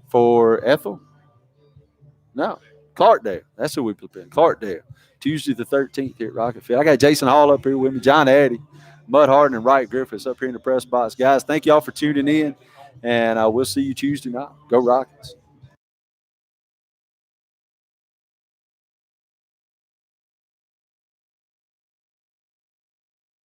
for Ethel. No, Clarkdale. That's who we play. Clarkdale. Tuesday the 13th here at Rocket Field. I got Jason Hall up here with me, John Addy, Mud Harden, and Wright Griffiths up here in the press box. Guys, thank y'all for tuning in, and we'll see you Tuesday night. Go Rockets.